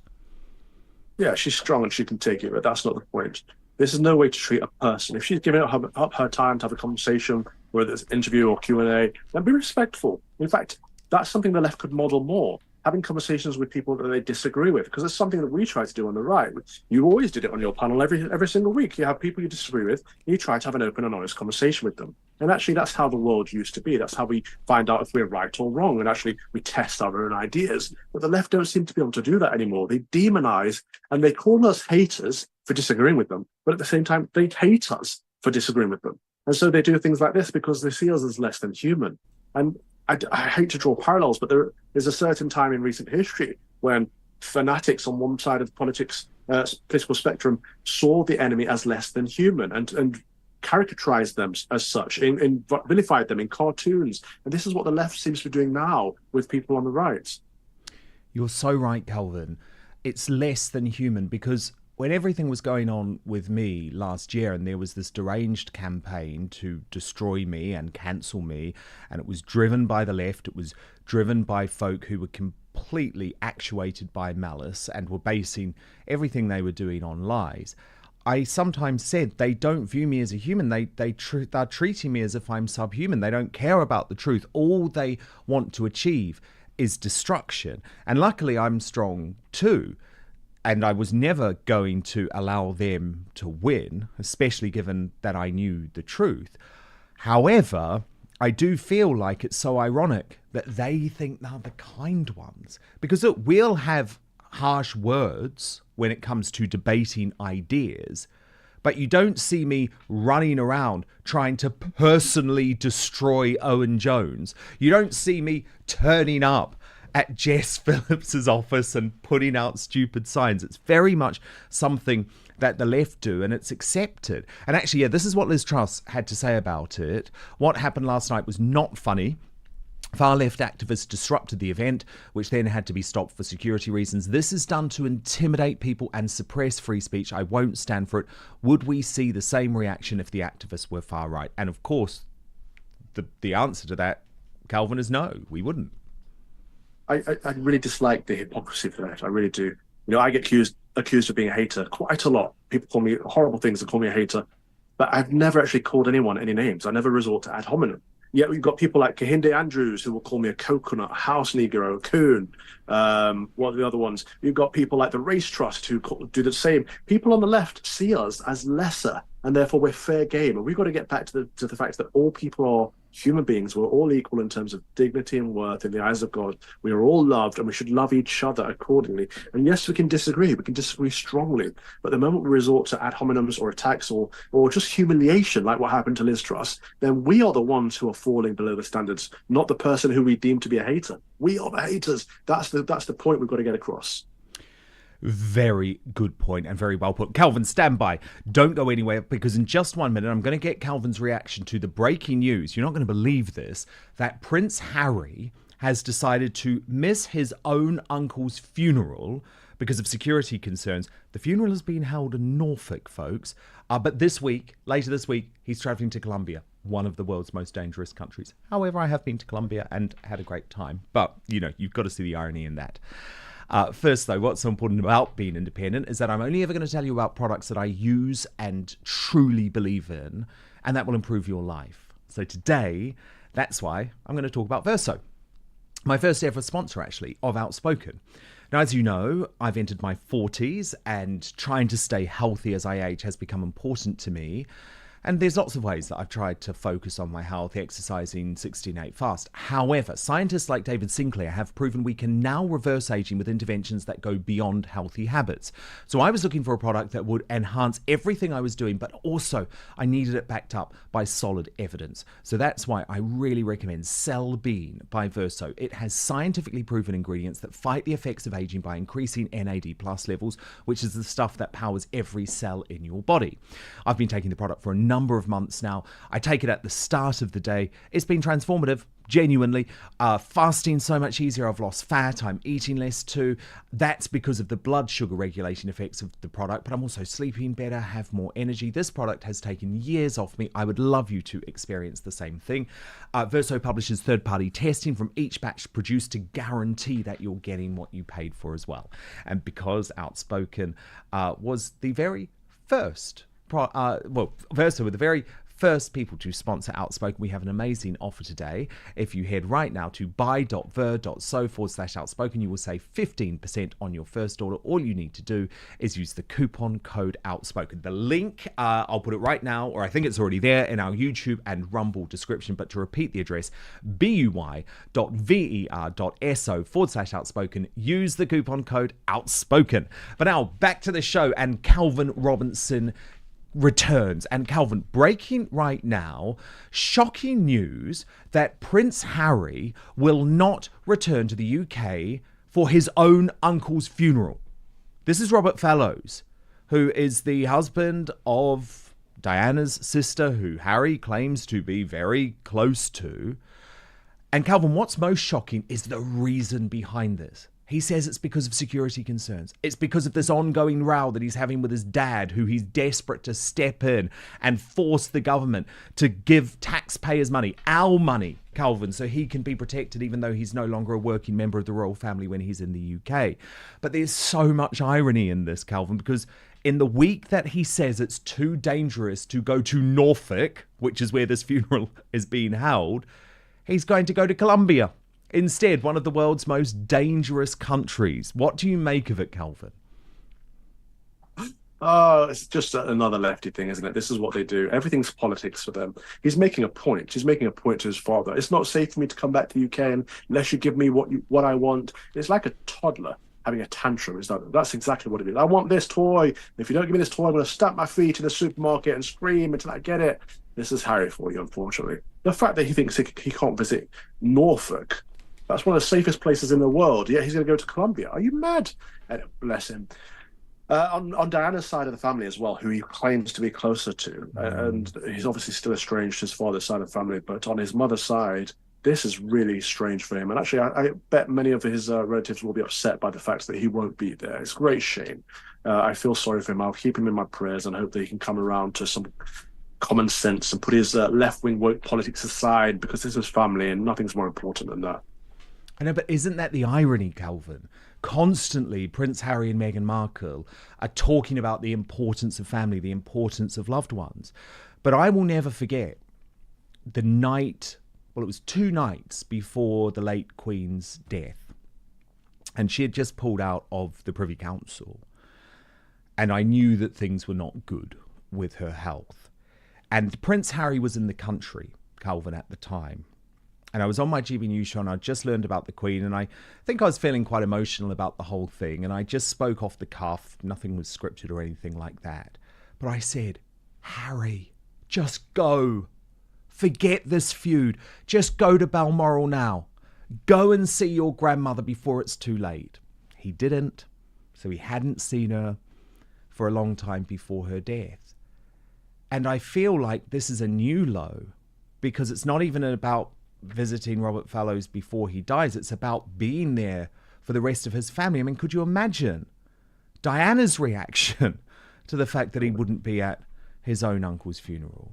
Yeah, she's strong and she can take it, but that's not the point. This is no way to treat a person. If she's giving up her time to have a conversation, whether it's an interview or Q&A, then be respectful. In fact, that's something the left could model more. Having conversations with people that they disagree with, because it's something that we try to do on the right. You always did it on your panel every single week. You have people you disagree with, and you try to have an open and honest conversation with them. And actually, that's how the world used to be. That's how we find out if we're right or wrong. And actually, we test our own ideas. But the left don't seem to be able to do that anymore. They demonize and they call us haters for disagreeing with them. But at the same time, they hate us for disagreeing with them. And so they do things like this because they see us as less than human. And I hate to draw parallels, but there is a certain time in recent history when fanatics on one side of the political spectrum saw the enemy as less than human and caricaturized them as such, vilified them in cartoons. And this is what the left seems to be doing now with people on the right. You're so right, Calvin. It's less than human, because when everything was going on with me last year and there was this deranged campaign to destroy me and cancel me, and it was driven by the left, it was driven by folk who were completely actuated by malice and were basing everything they were doing on lies, I sometimes said they don't view me as a human. They're treating me as if I'm subhuman. They don't care about the truth. All they want to achieve is destruction. And luckily I'm strong too. And I was never going to allow them to win, especially given that I knew the truth. However, I do feel like it's so ironic that they think they're the kind ones. Because look, we'll have harsh words when it comes to debating ideas, but you don't see me running around trying to personally destroy Owen Jones. You don't see me turning up at Jess Phillips's office and putting out stupid signs. It's very much something that the left do, and it's accepted. And actually, yeah, this is what Liz Truss had to say about it. What happened last night was not funny. Far-left activists disrupted the event, which then had to be stopped for security reasons. This is done to intimidate people and suppress free speech. I won't stand for it. Would we see the same reaction if the activists were far-right? And of course, the answer to that, Calvin, is no, we wouldn't. I really dislike the hypocrisy for that. I really do. I get accused of being a hater quite a lot. People call me horrible things and call me a hater, but I've never actually called anyone any names. I never resort to ad hominem. Yet we've got people like Kehinde Andrews who will call me a coconut, a house negro, a coon. What are the other ones? You've got people like the Race Trust who do the same. People on the left see us as lesser, and therefore we're fair game. And we've got to get back to the fact that all people are human beings. We're all equal in terms of dignity and worth in the eyes of God. We are all loved, and we should love each other accordingly. And yes, we can disagree. We can disagree strongly. But the moment we resort to ad hominems or attacks or just humiliation, like what happened to Liz Truss, then we are the ones who are falling below the standards, not the person who we deem to be a hater. We are the haters. That's the point we've got to get across. Very good point and very well put. Calvin, stand by. Don't go anywhere, because in just 1 minute, I'm going to get Calvin's reaction to the breaking news. You're not going to believe this, that Prince Harry has decided to miss his own uncle's funeral because of security concerns. The funeral has been held in Norfolk, folks. But later this week, he's traveling to Colombia, one of the world's most dangerous countries. However, I have been to Colombia and had a great time. But, you've got to see the irony in that. First, though, what's so important about being independent is that I'm only ever going to tell you about products that I use and truly believe in, and that will improve your life. So today, that's why I'm going to talk about Verso, my first ever sponsor, actually, of Outspoken. Now, as you know, I've entered my 40s, and trying to stay healthy as I age has become important to me. And there's lots of ways that I've tried to focus on my health, exercising, 16/8 fast. However, scientists like David Sinclair have proven we can now reverse aging with interventions that go beyond healthy habits. So I was looking for a product that would enhance everything I was doing, but also I needed it backed up by solid evidence. So that's why I really recommend Cell Bean by Verso. It has scientifically proven ingredients that fight the effects of aging by increasing NAD+ levels, which is the stuff that powers every cell in your body. I've been taking the product for a number of months now. I take it at the start of the day. It's been transformative, genuinely. Fasting so much easier. I've lost fat. I'm eating less too. That's because of the blood sugar regulation effects of the product, but I'm also sleeping better, have more energy. This product has taken years off me. I would love you to experience the same thing. Verso publishes third-party testing from each batch produced to guarantee that you're getting what you paid for as well. And because Outspoken was the very first Verso were the very first people to sponsor Outspoken, we have an amazing offer today. If you head right now to buy.ver.so/outspoken, you will save 15% on your first order. All you need to do is use the coupon code Outspoken. The link, I'll put it right now, or I think it's already there in our YouTube and Rumble description. But to repeat the address, buy.ver.so/outspoken. Use the coupon code Outspoken. But now back to the show, and Calvin Robinson returns. And Calvin, breaking right now, shocking news that Prince Harry will not return to the UK for his own uncle's funeral. This is Robert Fallows, who is the husband of Diana's sister, who Harry claims to be very close to. And Calvin, what's most shocking is the reason behind this. He says it's because of security concerns. It's because of this ongoing row that he's having with his dad, who he's desperate to step in and force the government to give taxpayers money, our money, Calvin, so he can be protected even though he's no longer a working member of the royal family when he's in the UK. But there's so much irony in this, Calvin, because in the week that he says it's too dangerous to go to Norfolk, which is where this funeral is being held, he's going to go to Colombia instead, one of the world's most dangerous countries. What do you make of it, Calvin? It's just another lefty thing, isn't it? This is what they do. Everything's politics for them. He's making a point. He's making a point to his father. It's not safe for me to come back to the UK unless you give me what I want. It's like a toddler having a tantrum. That's exactly what it is. I want this toy. If you don't give me this toy, I'm going to stamp my feet in the supermarket and scream until I get it. This is Harry for you, unfortunately. The fact that he thinks he can't visit Norfolk, that's one of the safest places in the world, yet he's going to go to Colombia. Are you mad? Bless him. On Diana's side of the family as well, who he claims to be closer to, and he's obviously still estranged his father's side of the family, but on his mother's side, this is really strange for him. And actually, I bet many of his relatives will be upset by the fact that he won't be there. It's a great shame. I feel sorry for him. I'll keep him in my prayers and hope that he can come around to some common sense and put his left-wing woke politics aside because this is family and nothing's more important than that. I know, but isn't that the irony, Calvin? Constantly, Prince Harry and Meghan Markle are talking about the importance of family, the importance of loved ones. But I will never forget the night, well, it was 2 nights before the late Queen's death. And she had just pulled out of the Privy Council. And I knew that things were not good with her health. And Prince Harry was in the country, Calvin, at the time. And I was on my GB News show and I just learned about the Queen. And I think I was feeling quite emotional about the whole thing. And I just spoke off the cuff. Nothing was scripted or anything like that. But I said, Harry, just go. Forget this feud. Just go to Balmoral now. Go and see your grandmother before it's too late. He didn't. So he hadn't seen her for a long time before her death. And I feel like this is a new low because it's not even about visiting Robert Fallows before he dies. It's about being there for the rest of his family. I mean, could you imagine Diana's reaction to the fact that he wouldn't be at his own uncle's funeral?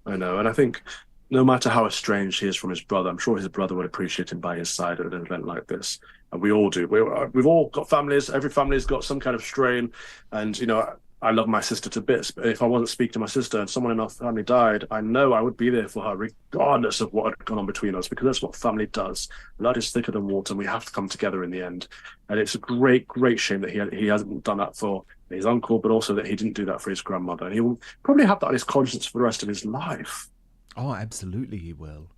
I know, and I think no matter how estranged he is from his brother, I'm sure his brother would appreciate him by his side at an event like this. And we all do. We've all got families. Every family's got some kind of strain. And, you know, I love my sister to bits, but if I wasn't speaking to my sister and someone in our family died, I know I would be there for her regardless of what had gone on between us, because that's what family does. Blood is thicker than water, and we have to come together in the end. And it's a great, great shame that he hasn't done that for his uncle, but also that he didn't do that for his grandmother. And he will probably have that on his conscience for the rest of his life. Oh, absolutely he will.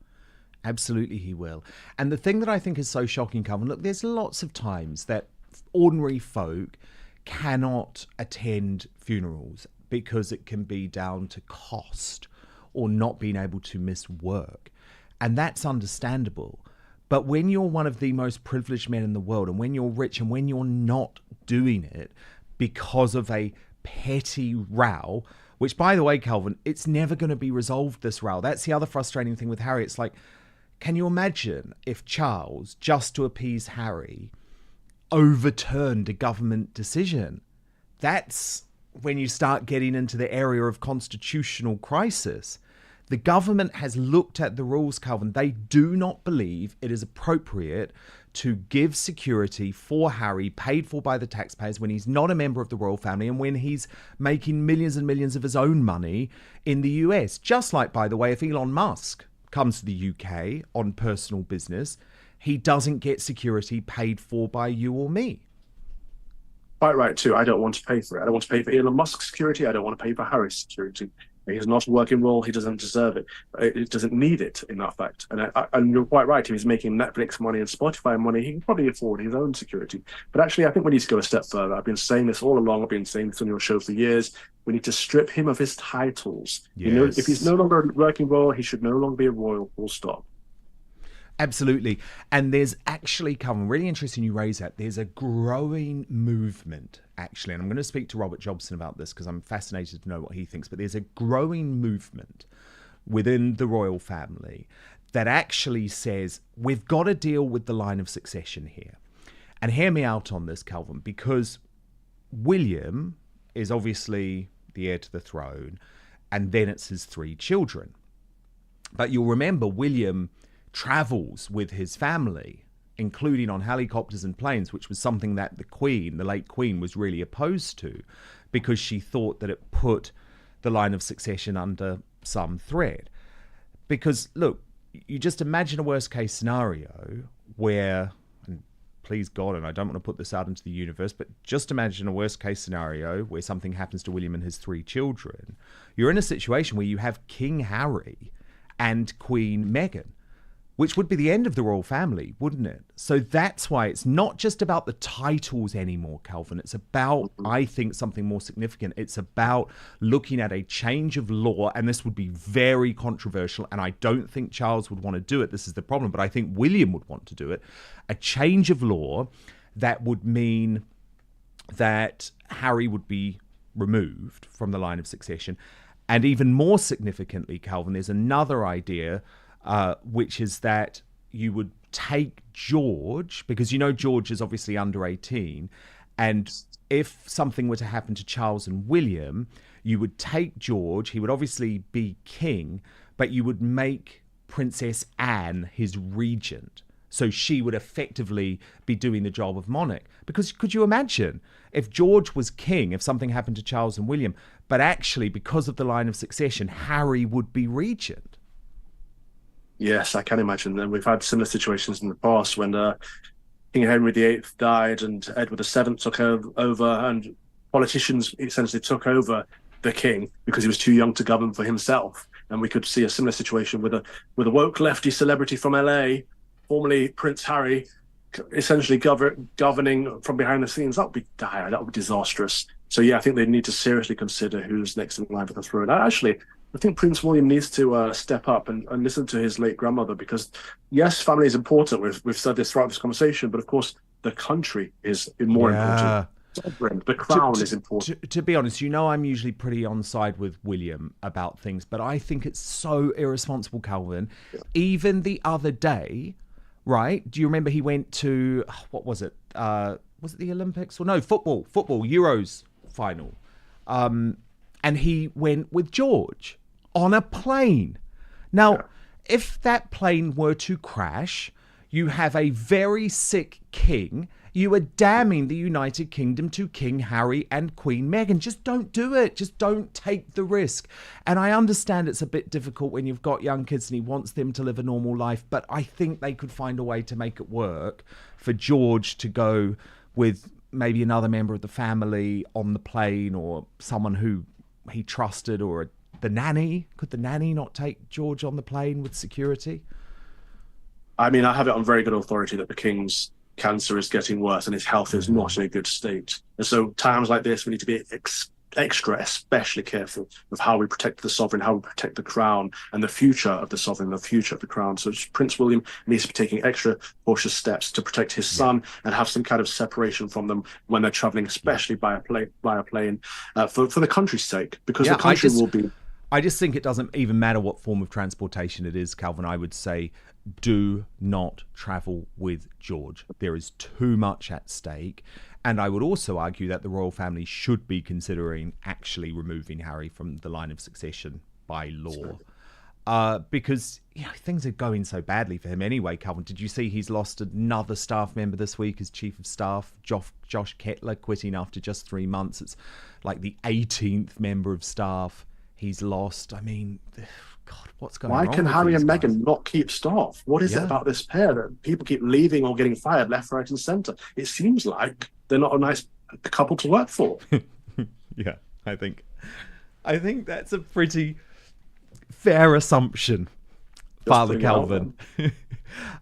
Absolutely he will. And the thing that I think is so shocking, Calvin, look, there's lots of times that ordinary folk cannot attend funerals because it can be down to cost or not being able to miss work. And that's understandable. But when you're one of the most privileged men in the world, and when you're rich, and when you're not doing it because of a petty row, which, by the way, Calvin, it's never going to be resolved, this row. That's the other frustrating thing with Harry. It's like, can you imagine if Charles, just to appease Harry, overturned a government decision? That's when you start getting into the area of constitutional crisis. The government has looked at the rules, Calvin. They do not believe it is appropriate to give security for Harry, paid for by the taxpayers, when he's not a member of the royal family and when he's making millions and millions of his own money in the US. Just like, by the way, if Elon Musk comes to the UK on personal business, he doesn't get security paid for by you or me. Quite right, too. I don't want to pay for it. I don't want to pay for Elon Musk's security. I don't want to pay for Harry's security. He's not a working role. He doesn't deserve it. It doesn't need it, in that fact. And you're quite right. If he's making Netflix money and Spotify money, he can probably afford his own security. But actually, I think we need to go a step further. I've been saying this all along. I've been saying this on your show for years. We need to strip him of his titles. Yes. You know, if he's no longer a working role, he should no longer be a royal, full stop. Absolutely. And there's actually, Calvin, really interesting you raise that. There's a growing movement, actually, and I'm going to speak to Robert Jobson about this because I'm fascinated to know what he thinks, but there's a growing movement within the royal family that actually says we've got to deal with the line of succession here. And hear me out on this, Calvin, because William is obviously the heir to the throne, and then it's his 3 children. But you'll remember William travels with his family, including on helicopters and planes, which was something that the Queen, the late Queen, was really opposed to because she thought that it put the line of succession under some threat. Because, look, you just imagine a worst-case scenario where, and please God, and I don't want to put this out into the universe, but just imagine a worst-case scenario where something happens to William and his 3 children. You're in a situation where you have King Harry and Queen Meghan, which would be the end of the royal family, wouldn't it? So that's why it's not just about the titles anymore, Calvin. It's about, I think, something more significant. It's about looking at a change of law, and this would be very controversial, and I don't think Charles would want to do it. This is the problem, but I think William would want to do it. A change of law that would mean that Harry would be removed from the line of succession. And even more significantly, Calvin, there's another idea which is that you would take George, because you know George is obviously under 18, And if something were to happen to Charles and William, you would take George, he would obviously be king, but you would make Princess Anne his regent. So she would effectively be doing the job of monarch. Because could you imagine if George was king, if something happened to Charles and William, but actually because of the line of succession, Harry would be regent? Yes, I can imagine. And we've had similar situations in the past when King Henry VIII died and Edward VII took over, and politicians essentially took over the king because he was too young to govern for himself. And we could see a similar situation with a woke lefty celebrity from LA, formerly Prince Harry, essentially governing from behind the scenes. That would be dire. That would be disastrous. So yeah, I think they need to seriously consider who's next in line for the throne. Actually, I think Prince William needs to step up and listen to his late grandmother, because yes, family is important. We've said this throughout this conversation, but of course the country is more important. The crown is important. To be honest, I'm usually pretty on side with William about things, but I think it's so irresponsible, Calvin. Yeah. Even the other day, right? Do you remember he went to, what was it? Was it the Olympics? Or no, football, Euros final. And he went with George on a plane. Now, if that plane were to crash, you have a very sick king. You are damning the United Kingdom to King Harry and Queen Meghan. Just don't do it. Just don't take the risk. And I understand it's a bit difficult when you've got young kids and he wants them to live a normal life, but I think they could find a way to make it work for George to go with maybe another member of the family on the plane, or someone who he trusted, or the nanny. Could the nanny not take George on the plane with security? I mean, I have it on very good authority that the king's cancer is getting worse and his health is not in a good state. And so times like this, we need to be extra, especially careful of how we protect the sovereign, how we protect the crown and the future of the sovereign, the future of the crown. So Prince William needs to be taking extra cautious steps to protect his son and have some kind of separation from them when they're traveling, especially by a plane, for the country's sake, because the country will be... I just think it doesn't even matter what form of transportation it is, Calvin. I would say do not travel with George. There is too much at stake. And I would also argue that the royal family should be considering actually removing Harry from the line of succession by law. Because things are going so badly for him anyway, Calvin. Did you see he's lost another staff member this week as chief of staff? Josh Kettler quitting after just 3 months. It's like the 18th member of staff he's lost. I mean, God, what's going on? Why can Harry and Meghan not keep staff? What is it about this pair that people keep leaving or getting fired left, right, and centre? It seems like they're not a nice couple to work for. Yeah, I think that's a pretty fair assumption, Father Calvin.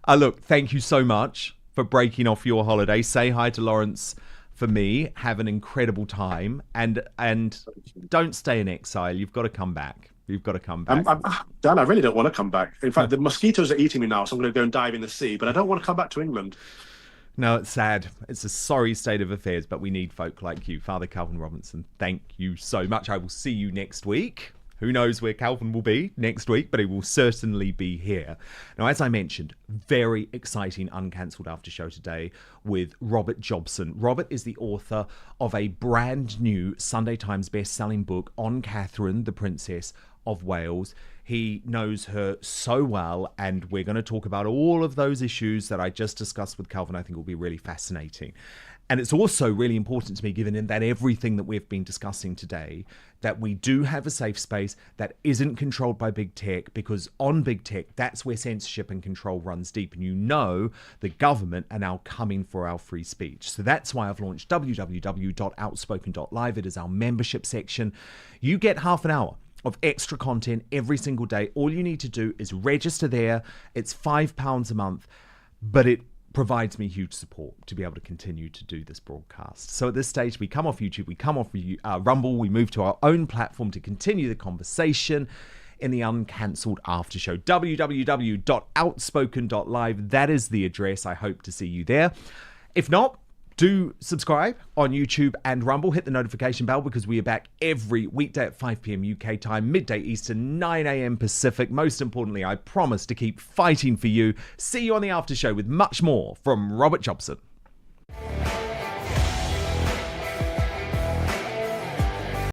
Look, thank you so much for breaking off your holiday. Say hi to Lawrence for me. Have an incredible time, and don't stay in exile. You've got to come back. You've got to come back. Dan, I really don't want to come back. In fact, the mosquitoes are eating me now, so I'm going to go and dive in the sea, but I don't want to come back to England. No, it's sad. It's a sorry state of affairs, but we need folk like you. Father Calvin Robinson, thank you so much. I will see you next week. Who knows where Calvin will be next week, but he will certainly be here. Now, as I mentioned, very exciting Uncancelled After Show today with Robert Jobson. Robert is the author of a brand new Sunday Times best-selling book on Catherine, the Princess of Wales. He knows her so well, and we're going to talk about all of those issues that I just discussed with Calvin. I think will be really fascinating. And it's also really important to me, given that everything that we've been discussing today, that we do have a safe space that isn't controlled by big tech, because on big tech, that's where censorship and control runs deep. And the government are now coming for our free speech. So that's why I've launched www.outspoken.live. It is our membership section. You get half an hour of extra content every single day. All you need to do is register there. It's £5 a month, but it provides me huge support to be able to continue to do this broadcast. So at this stage, we come off YouTube, we come off Rumble, we move to our own platform to continue the conversation in the Uncancelled After Show. www.outspoken.live. That is the address. I hope to see you there. If not, do subscribe on YouTube and Rumble. Hit the notification bell, because we are back every weekday at 5 p.m. UK time, midday Eastern, 9 a.m. Pacific. Most importantly, I promise to keep fighting for you. See you on the After Show with much more from Robert Jobson.